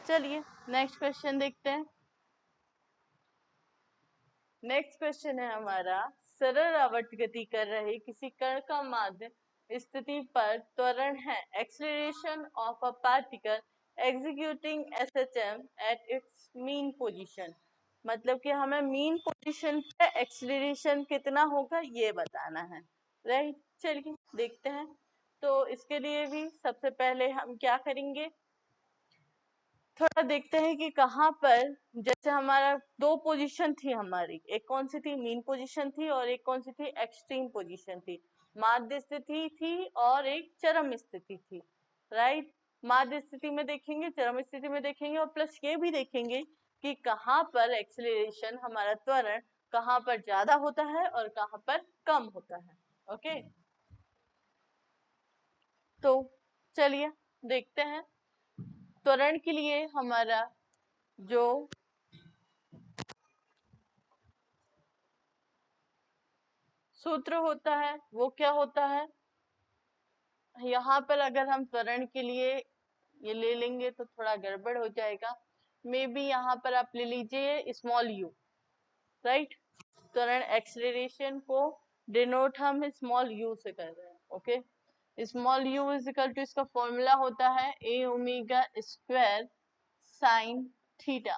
चलिए नेक्स्ट क्वेश्चन देखते हैं। नेक्स्ट क्वेश्चन है हमारा, सरल आवर्त गति कर रहे किसी कण का माध्य स्थिति पर त्वरण है, acceleration of a particle executing SHM at its mean position. मतलब कि हमें मीन पोजीशन पे एक्सीलरेशन कितना होगा ये बताना है, राइट। चलिए देखते हैं। तो इसके लिए भी सबसे पहले हम क्या करेंगे, थोड़ा देखते हैं कि कहाँ पर, जैसे हमारा दो पोजीशन थी हमारी, एक कौन सी थी मीन पोजीशन थी और एक कौन सी थी एक्सट्रीम पोजीशन थी। माध्य स्थिति थी और एक चरम स्थिति थी, राइट। माध्य स्थिति में देखेंगे, चरम स्थिति में देखेंगे, और प्लस ये भी देखेंगे कि कहाँ पर एक्सेलरेशन, हमारा त्वरण कहाँ पर ज्यादा होता है और कहाँ पर कम होता है। ओके, तो चलिए देखते हैं त्वरण के लिए हमारा जो सूत्र होता है वो क्या होता है। यहाँ पर अगर हम त्वरण के लिए ये ले लेंगे तो थोड़ा गड़बड़ हो जाएगा। मे बी यहाँ पर आप ले लीजिए स्मॉल यू, राइट। त्वरण एक्सेलरेशन को डिनोट हम स्मॉल यू से कर रहे हैं। Okay, small u is equal to, इसका फॉर्मूला होता है A omega square sine theta.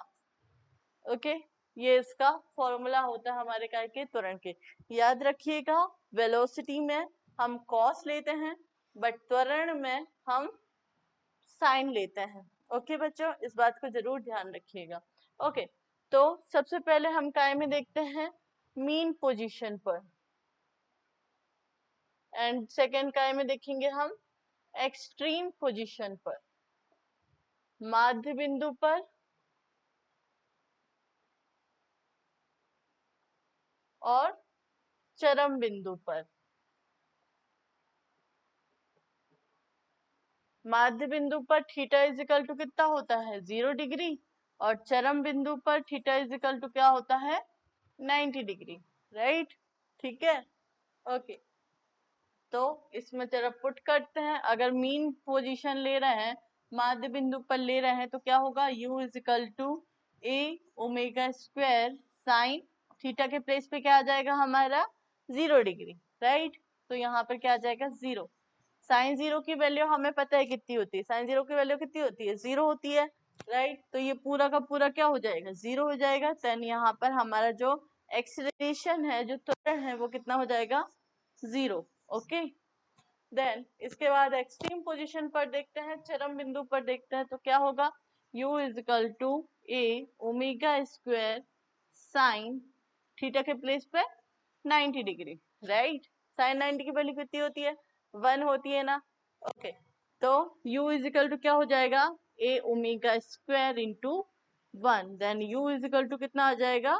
Okay, ये इसका फॉर्मूला होता है हमारे काय के त्वरण के। याद रखिएगा, वेलोसिटी में हम कॉस लेते हैं बट त्वरण में हम साइन लेते हैं। ओके बच्चों, इस बात को जरूर ध्यान रखिएगा। ओके, तो सबसे पहले हम काय में देखते हैं, मीन पोजीशन पर, एंड सेकेंड काय में देखेंगे हम एक्सट्रीम पोजीशन पर, माध्य बिंदु पर और चरम बिंदु पर। माध्य बिंदु पर थीटा इज इक्वल टू कितना होता है, 0 डिग्री, और चरम बिंदु पर थीटा इज इक्वल टू क्या होता है, 90 डिग्री, राइट। ठीक है, ओके, तो इसमें जरा पुट करते हैं। अगर मीन पोजीशन ले रहे हैं, माध्य बिंदु पर ले रहे हैं, तो क्या होगा, u is equal to A omega square sine theta के प्लेस पे क्या आ जाएगा हमारा, 0 डिग्री, राइट। तो यहाँ पर क्या आ जाएगा, 0। साइन 0 की वैल्यू हमें पता है कितनी होती है, साइन 0 की वैल्यू कितनी होती है, 0 होती है, राइट। तो ये पूरा का पूरा क्या हो जाएगा, 0 हो जाएगा। देन यहाँ पर हमारा जो एक्सीलरेशन है, जो त्वरण है, वो कितना हो जाएगा, 0। ओके, देन इसके बाद एक्सट्रीम पोजीशन पर देखते हैं, चरम बिंदु पर देखते हैं, तो क्या होगा, u is equal to A omega square sine theta के प्लेस पे 90 डिग्री, राइट। साइन 90 की वैल्यू कितनी होती है, 1 होती है ना। ओके, तो u इज इक्वल टू क्या हो जाएगा, A omega square into 1, then u is equal to कितना आ जाएगा,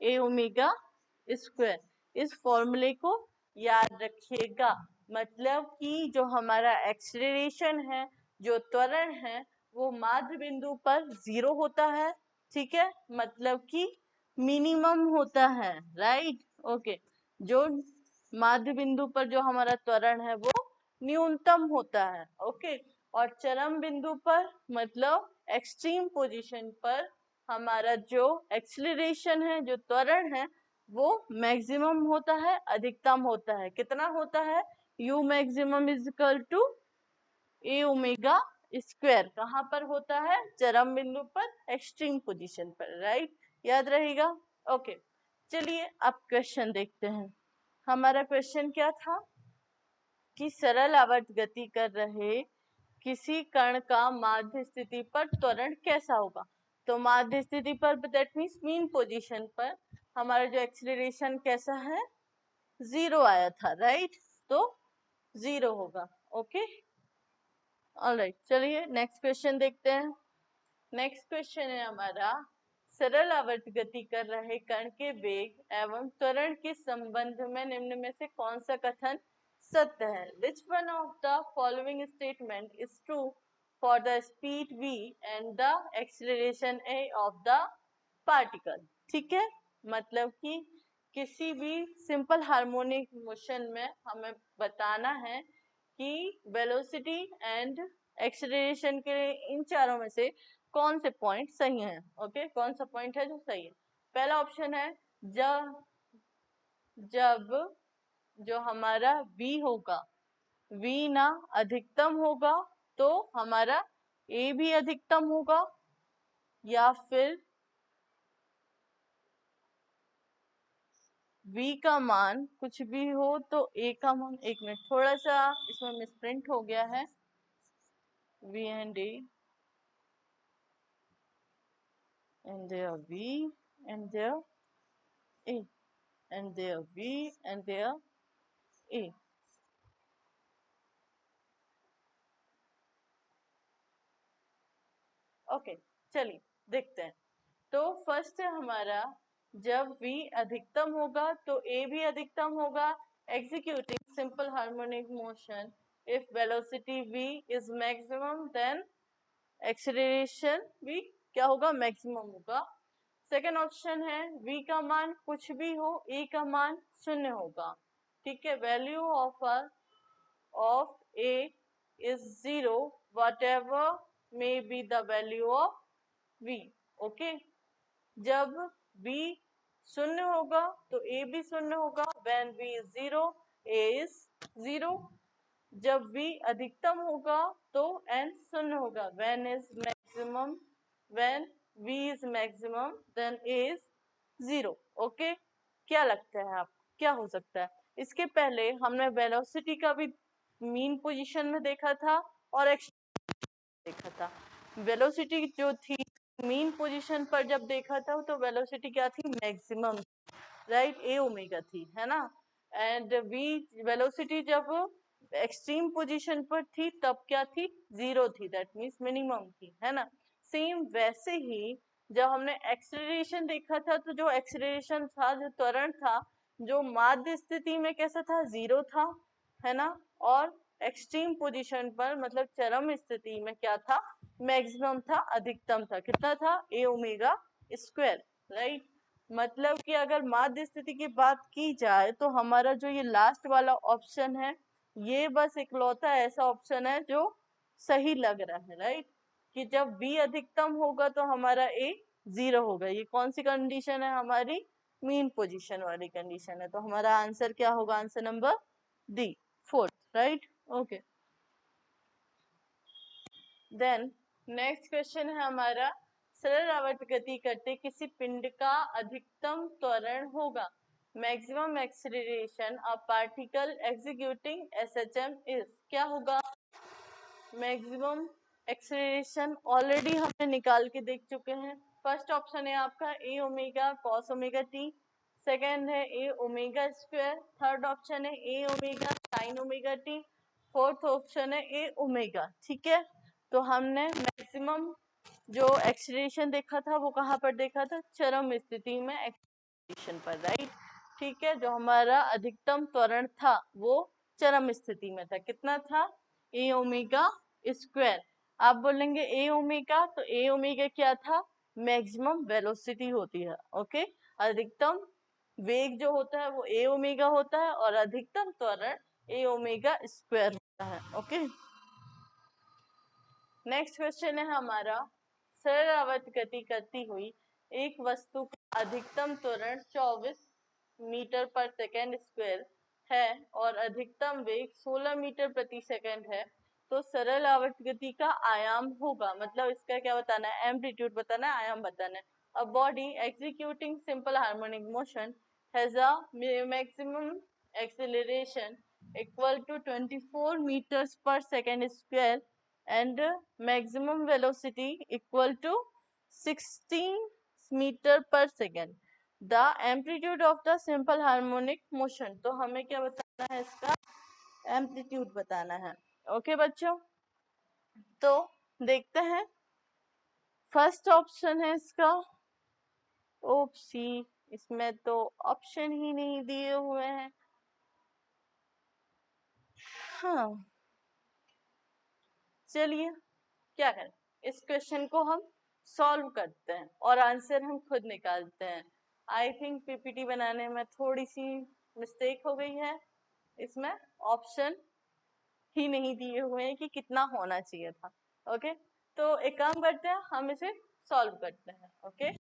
ए ओमेगा स्क्वायर। इस फॉर्मूले को याद रखिएगा, मतलब कि जो हमारा एक्सेलरेशन है, जो त्वरण है, वो माध्य बिंदु पर 0 होता है, ठीक है, मतलब कि मिनिमम होता है, राइट। ओके, जो माध्य बिंदु पर जो हमारा त्वरण है वो न्यूनतम होता है। ओके, और चरम बिंदु पर मतलब एक्सट्रीम पोजीशन पर हमारा जो एक्सेलरेशन है, जो त्वरण है, वो मैक्सिमम होता है, अधिकतम होता है। कितना होता है, u maximum is equal to A omega square. कहाँ पर होता है, चरम बिंदु पर, एक्सट्रीम पोजीशन पर, राइट। याद रहेगा। ओके, चलिए अब क्वेश्चन देखते हैं। हमारा क्वेश्चन क्या था कि सरल आवर्त गति कर रहे किसी कण का माध्य स्थिति पर त्वरण कैसा होगा। तो माध्य स्थिति पर, दैट मीन्स मीन पोजीशन पर, हमारा जो एक्सीलरेशन कैसा है, 0 आया था, राइट। तो 0 होगा। ओके, ऑलराइट, चलिए नेक्स्ट क्वेश्चन देखते हैं। नेक्स्ट क्वेश्चन है हमारा, सरल आवर्त गति कर रहे कण के वेग एवं त्वरण के संबंध में निम्न में से कौन सा कथन सत्य है। Which one of the following statement is true for the speed v and the acceleration a of the particle। ठीक है, मतलब कि किसी भी सिंपल हार्मोनिक मोशन में हमें बताना है कि वेलोसिटी एंड एक्सेलरेशन के इन चारों में से कौन से पॉइंट सही हैं। ओके, कौन सा पॉइंट है जो सही है। पहला ऑप्शन है, जब जब जो हमारा v होगा, v ना अधिकतम होगा तो हमारा a भी अधिकतम होगा, या फिर v का मान कुछ भी हो तो a का मान, एक मिनट थोड़ा सा इसमें मिसप्रिंट हो गया है, v and a and there v and there a and there v and there a, okay चलिए देखते हैं। तो फर्स्ट है हमारा, जब v अधिकतम होगा तो a भी अधिकतम होगा। Executing simple harmonic motion, if velocity v is maximum then acceleration भी क्या होगा, मैक्सिमम होगा। सेकेंड ऑप्शन है v का मान कुछ भी हो, a का मान 0 होगा। ठीक है, value of a is 0 whatever may be the value of v। Okay, जब v 0 होगा तो a भी 0 होगा। when v is 0 a is 0। जब v अधिकतम होगा तो n 0 होगा। when v is maximum then a is 0। Okay, क्या लगता है आपको क्या हो सकता है? इसके पहले हमने वेलोसिटी का भी मीन पोजीशन में देखा था और देखा था। वेलोसिटी जो थी मीन पोजीशन पर जब देखा था तो वेलोसिटी क्या थी, मैक्सिमम, राइट, ए ओमेगा थी, है ना। एंड वी वेलोसिटी जब एक्सट्रीम पोजीशन पर थी तब क्या थी, 0 थी, दैट मीन्स मिनिमम थी, है ना। सेम वैसे ही जब हमने एक्सेलरेशन देखा था तो जो एक्सेलरेशन था, जो त्वरण था, जो माध्य स्थिति में कैसा था, 0 था, है ना। और एक्सट्रीम पोजीशन पर मतलब चरम स्थिति में क्या था, मैक्सिमम था, अधिकतम था। कितना था, ए ओमेगा स्क्वायर, राइट। मतलब कि अगर माध्य स्थिति की बात की जाए तो हमारा जो ये लास्ट वाला ऑप्शन है ये बस इकलौता ऐसा ऑप्शन है जो सही लग रहा है, राइट, कि जब b अधिकतम होगा तो हमारा a 0 होगा। ये कौन सी कंडीशन है, हमारी मीन पोजीशन वाली कंडीशन है। तो हमारा आंसर क्या होगा, answer number D, fourth, right. Okay, then next question है हमारा, सरल आवर्त गति करते किसी पिंड का अधिकतम त्वरण होगा, maximum acceleration a particle executing SHM is. क्या होगा, मैक्सिमम एक्सीलरेशन ऑलरेडी हमने निकाल के देख चुके हैं। फर्स्ट ऑप्शन है आपका A omega cos omega t, second है A omega square, third option है A omega sine omega t, fourth option है ए ओमेगा। ठीक है, तो हमने मैक्सिमम जो एक्सीलरेशन देखा था वो कहाँ पर देखा था, चरम स्थिति में एक्सीलरेशन पर, राइट। ठीक है, जो हमारा अधिकतम त्वरण था वो चरम स्थिति में था। कितना था, ए ओमेगा स्क्वायर। आप बोलेंगे ए ओमेगा, तो ए ओमेगा क्या था, मैक्सिमम वेलोसिटी होती है। ओके, अधिकतम वेग जो होता है वो ए ओमेगा होता है और अधिकतम त्वरण ए ओमेगा स्क्वायर होता है। ओके, नेक्स्ट क्वेश्चन है हमारा, सरल आवर्त गति करती हुई एक वस्तु का अधिकतम त्वरण 24 मीटर पर सेकेंड स्क्वायर है और अधिकतम वेग 16 मीटर प्रति सेकेंड है, तो सरल आवर्त गति का आयाम होगा। मतलब इसका क्या बताना है, एम्पलीट्यूड बताना है, आयाम बताना है। A body executing simple harmonic motion has a maximum acceleration equal to 24 meters per second square and maximum velocity equal to 16 meter per second, the amplitude of the simple harmonic motion। तो हमें क्या बताना है, इसका amplitude बताना है। Okay बच्चों, तो देखते हैं, फर्स्ट ऑप्शन है इसका ओप्सी, इसमें तो ऑप्शन ही नहीं दिए हुए हैं। हाँ, चलिए क्या करें, इस क्वेश्चन को हम सॉल्व करते हैं और आंसर हम खुद निकालते हैं। आई थिंक पीपीटी बनाने में थोड़ी सी मिस्टेक हो गई है, इसमें ऑप्शन ही नहीं दिए हुए हैं कि कितना होना चाहिए था। ओके, तो एक काम करते हैं, हम इसे सॉल्व करते हैं। ओके,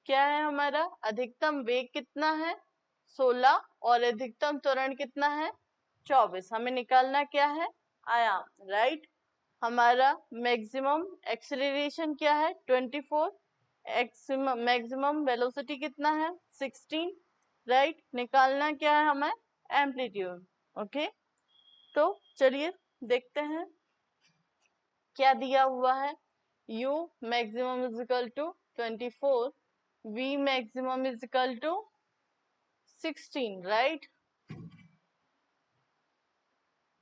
क्या है हमारा, अधिकतम वेग कितना है 16 और अधिकतम त्वरण कितना है 24। हमें निकालना क्या है, आयाम, राइट। हमारा मैक्सिमम एक्सेलरेशन क्या है 24, मैक्सिमम वेलोसिटी कितना है 16, राइट। निकालना क्या है हमें, एम्पलीट्यूड। ओके, तो चलिए देखते हैं क्या दिया हुआ है। u maximum is equal to 24, v maximum is equal to 16, right.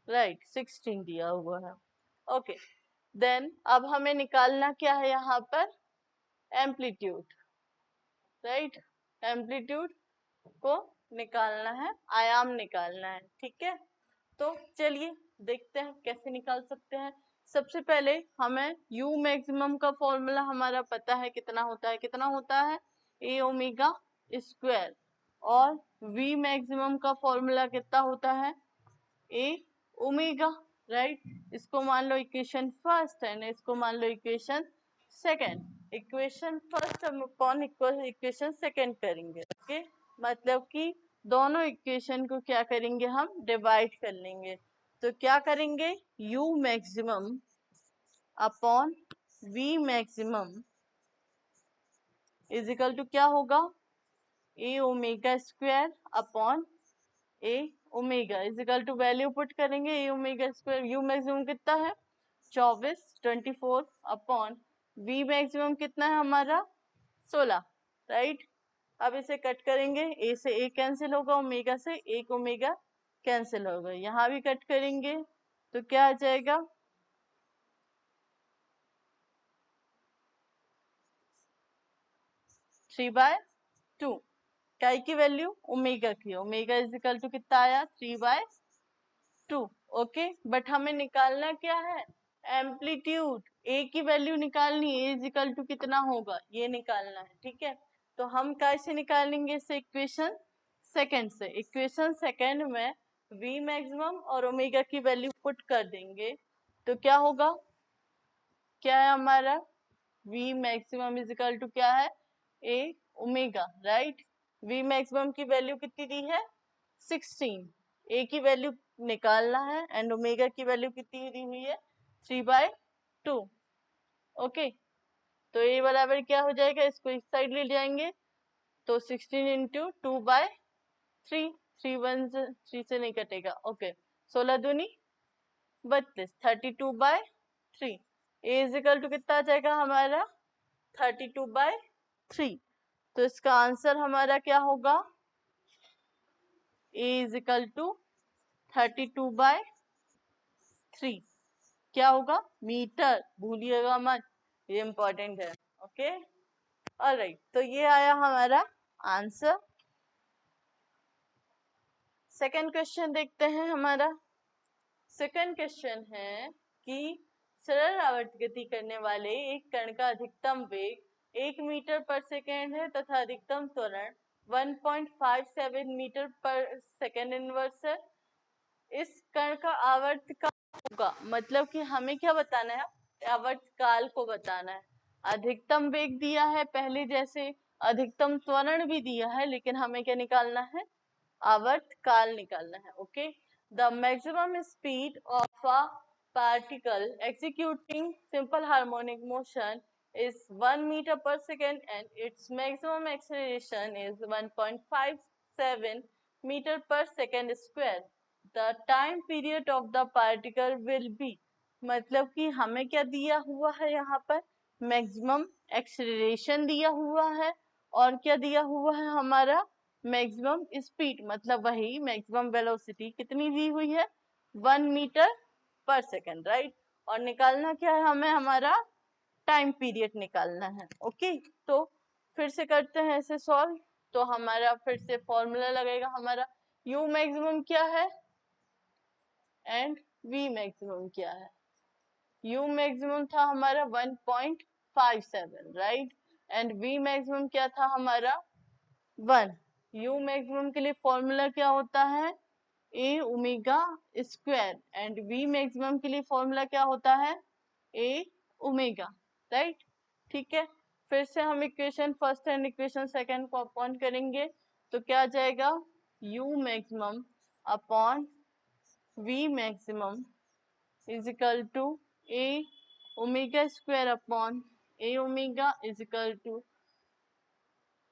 Right 16 दिया हुआ है। ओके देन अब हमें निकालना क्या है यहाँ पर, एम्पलीट्यूड, राइट, एम्पलीट्यूड को निकालना है, आयाम निकालना है, ठीक है। तो चलिए देखते हैं कैसे निकाल सकते हैं। सबसे पहले हमें u मैक्सिमम का फॉर्मूला हमारा पता है, कितना होता है, कितना होता है a ओमेगा स्क्वायर, और v मैक्सिमम का फॉर्मूला कितना होता है a ओमेगा, राइट। इसको मान लो इक्वेशन फर्स्ट है, इसको मान लो इक्वेशन सेकंड। इक्वेशन फर्स्ट हम अपॉन इक्वेशन सेकंड करेंगे, ओके। मतलब कि दोनों इक्वेशन को क्या करेंगे, हम डिवाइड कर लेंगे। तो क्या करेंगे, u maximum upon v maximum is equal to क्या होगा, a omega square upon a omega is equal to value put करेंगे, a omega square, u maximum कितना है 24 अपॉन v मैक्सिमम कितना है हमारा 16, राइट। अब इसे कट करेंगे, a से a कैंसिल होगा, ओमेगा से एक ओमेगा कैंसिल होगा, यहाँ भी कट करेंगे तो क्या आ जाएगा 3/2, काय की वैल्यू ओमेगा की, ओमेगा इज इक्वल टू कितना आया 3/2, ओके। बट हमें निकालना क्या है, एम्पलीट्यूड, ए की वैल्यू निकालनी, ए इज इक्वल टू कितना होगा ये निकालना है, ठीक है। तो हम कैसे निकालेंगे इसे, इक्वेशन सेकंड से। इक्वेशन सेकंड में v मैक्सिमम और ओमेगा की वैल्यू पुट कर देंगे तो क्या होगा, क्या है हमारा v maximum is equal to क्या है a omega, right. v maximum की वैल्यू कितनी दी है 16, a की वैल्यू निकालना है एंड ओमेगा की वैल्यू कितनी दी हुई है 3/2, ओके। तो ये बराबर क्या हो जाएगा, इसको इस साइड ले जाएंगे तो 16 इंटू 2/3, 3 से नहीं कटेगा, ओके। 16 दूनी 32, 32/3, ए इज इक्वल टू कितना आ जाएगा हमारा 32/3। तो इसका आंसर हमारा क्या होगा, ए इज इक्वल टू 32/3 क्या होगा मीटर, भूलिएगा मत, ये इंपॉर्टेंट है, ओके। ऑलराइट, तो ये आया हमारा आंसर। सेकंड क्वेश्चन देखते हैं हमारा। सेकंड क्वेश्चन है कि सरल आवर्त गति करने वाले एक कण का अधिकतम वेग 1 मीटर पर सेकेंड है तथा अधिकतम त्वरण 1.57 मीटर पर सेकेंड इनवर्स है। इस कण का आवर्त काल होगा, मतलब कि हमें क्या बताना है, आवर्त काल को बताना है। अधिकतम वेग दिया है पहले जैसे, अधिकतम त्वरण भी दिया है, लेकिन हमें क्या निकालना है, आवर्त काल निकालना है, okay. The maximum speed of a particle executing simple harmonic motion is 1 meter per second and its maximum acceleration is 1.57 meter per second square. The time period of the particle will be, मतलब कि हमें क्या दिया हुआ है यहाँ पर, maximum acceleration दिया हुआ है और क्या दिया हुआ है हमारा मैक्सिमम स्पीड, मतलब वही मैक्सिमम वेलोसिटी कितनी दी हुई है 1 मीटर पर सेकेंड, राइट। और निकालना क्या है हमें, हमारा टाइम पीरियड निकालना है, ओके। तो फिर से करते हैं इसे सॉल्व। तो हमारा फिर से फॉर्मूला लगेगा, हमारा u मैक्सिमम क्या है एंड v मैक्सिमम क्या है। u मैक्सिमम था हमारा 1.57, राइट, एंड v मैक्सिमम क्या था हमारा 1। u मैक्सिमम के लिए फॉर्मूला क्या होता है a omega square and v maximum के लिए फॉर्मूला क्या होता है a ओमेगा, राइट, ठीक है। फिर से हम equation first and equation second को अपॉन करेंगे तो क्या आ जाएगा u maximum upon v maximum is equal to a omega square upon a omega is equal to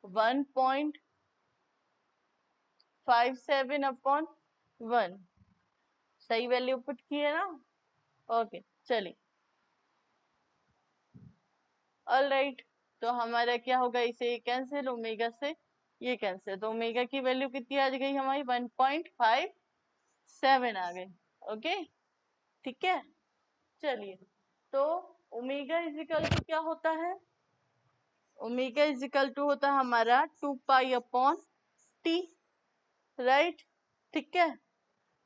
1.57 upon 1, सही वैल्यू पुट की है ना, ओके। चलिए ऑलराइट, तो हमारा क्या होगा, इसे कैंसिल, ओमेगा से ये कैंसिल, तो ओमेगा की वैल्यू कितनी आ गई हमारी 1.57 आ गई, ओके, ठीक है। चलिए, तो ओमेगा इज इक्वल टू क्या होता है? ओमेगा इज इक्वल टू होता है हमारा 2π/t, राइट, ठीक है।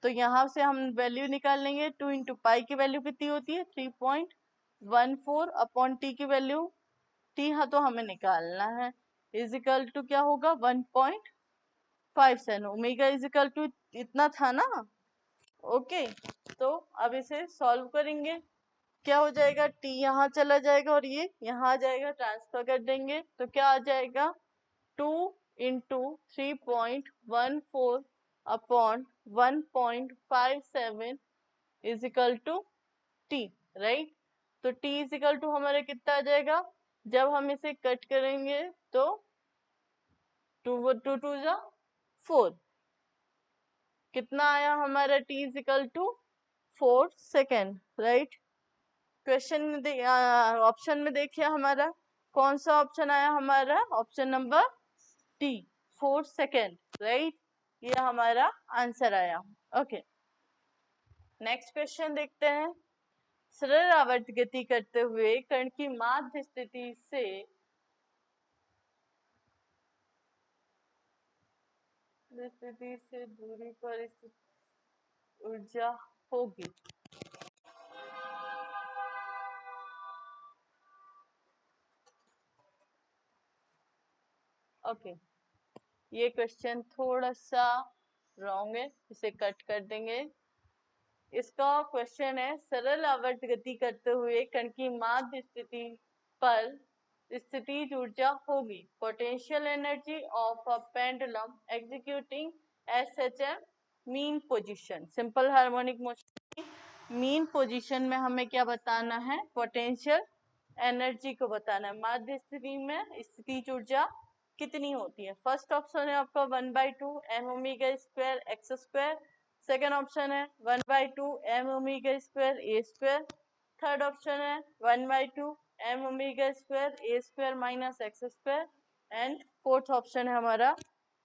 तो यहाँ से हम वैल्यू निकाल लेंगे, 2 इंटू पाई की वैल्यू कितनी होती है? 3.14/t की वैल्यू, t हाँ तो हमें निकालना है, इज इक्वल टू क्या होगा? 1.57। ओमेगा इज इक्वल टू इतना था ना, ओके। तो अब इसे सॉल्व करेंगे, क्या हो जाएगा? t यहाँ चला जाएगा और ये यहाँ आ जाएगा, ट्रांसफर कर देंगे तो क्या आ जाएगा? 2 into 3.14/1.57 is equal to t, right. तो t इज इक्वल टू हमारे कितना आ जाएगा? जब हम इसे कट करेंगे तो 2 2 जा 4, कितना आया हमारा? t is equal to 4 second, right. Question में ऑप्शन में देखिए हमारा कौन सा ऑप्शन आया? हमारा option number D, 4 second, right. ये हमारा आंसर आया, ओके। नेक्स्ट क्वेश्चन देखते हैं। सरल आवर्त गति करते हुए कण की माध्य स्थिति से दूरी पर ऊर्जा होगी। ओके, ये क्वेश्चन थोड़ा सा रॉन्ग है, इसे कट कर देंगे। इसका क्वेश्चन है, सरल आवर्त गति करते हुए कण की माध्य स्थिति पर स्थितिज ऊर्जा होगी। Potential energy of a pendulum executing SHM mean position. Simple harmonic motion की मीन पोजीशन में हमें क्या बताना है? पोटेंशियल एनर्जी को बताना है। माध्य स्थिति में स्थितिज ऊर्जा कितनी होती है? फर्स्ट ऑप्शन है आपका 1/2 m omega square x square. Second option है 1/2 m omega square a square. Third option है 1/2 m omega square a square minus x square. And fourth option है हमारा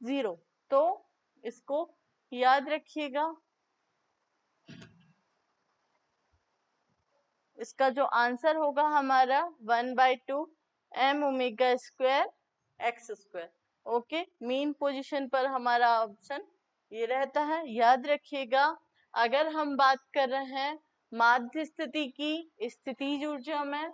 0। तो इसको याद रखिएगा, इसका जो आंसर होगा हमारा 1/2 m omega square x square. Okay, mean position पर हमारा ऑप्शन ये रहता है, याद रखिएगा। अगर हम बात कर रहे हैं माध्य स्थिति की स्थितिज ऊर्जा में,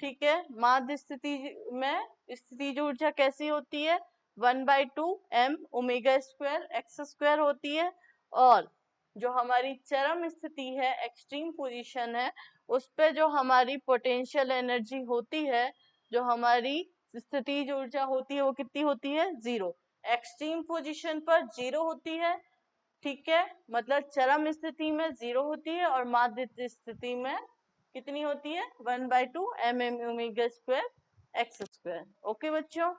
ठीक है, माध्य स्थिति में स्थितिज ऊर्जा कैसी होती है? 1/2 m omega square x square होती है। और जो हमारी चरम स्थिति है, एक्सट्रीम पोजीशन है, उस पे जो हमारी पोटेंशियल एनर्जी होती है, जो हमारी स्थितिज ऊर्जा होती है, वो कितनी होती है? 0। एक्सट्रीम पोजीशन पर 0 होती है, ठीक है, मतलब चरम स्थिति में 0 होती है और माध्य स्थिति में कितनी होती है? 1/2 m omega square x square. Okay बच्चों,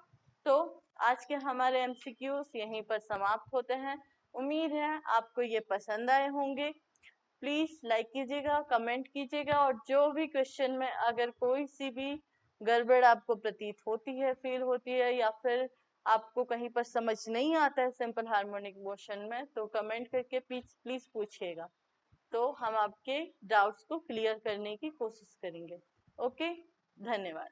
तो आज के हमारे एमसीक्यूज यहीं पर समाप्त होते हैं। उम्मीद है आपको ये पसंद आए होंगे। प्लीज लाइक कीजिएगा, कमेंट कीजिएगा, और जो भी क्वेश्चन में अगर कोई सी भी गड़बड़ आपको प्रतीत होती है, फील होती है, या फिर आपको कहीं पर समझ नहीं आता है सिंपल हार्मोनिक मोशन में, तो कमेंट करके प्लीज पूछिएगा, तो हम आपके डाउट्स को क्लियर करने की कोशिश करेंगे। ओके, धन्यवाद।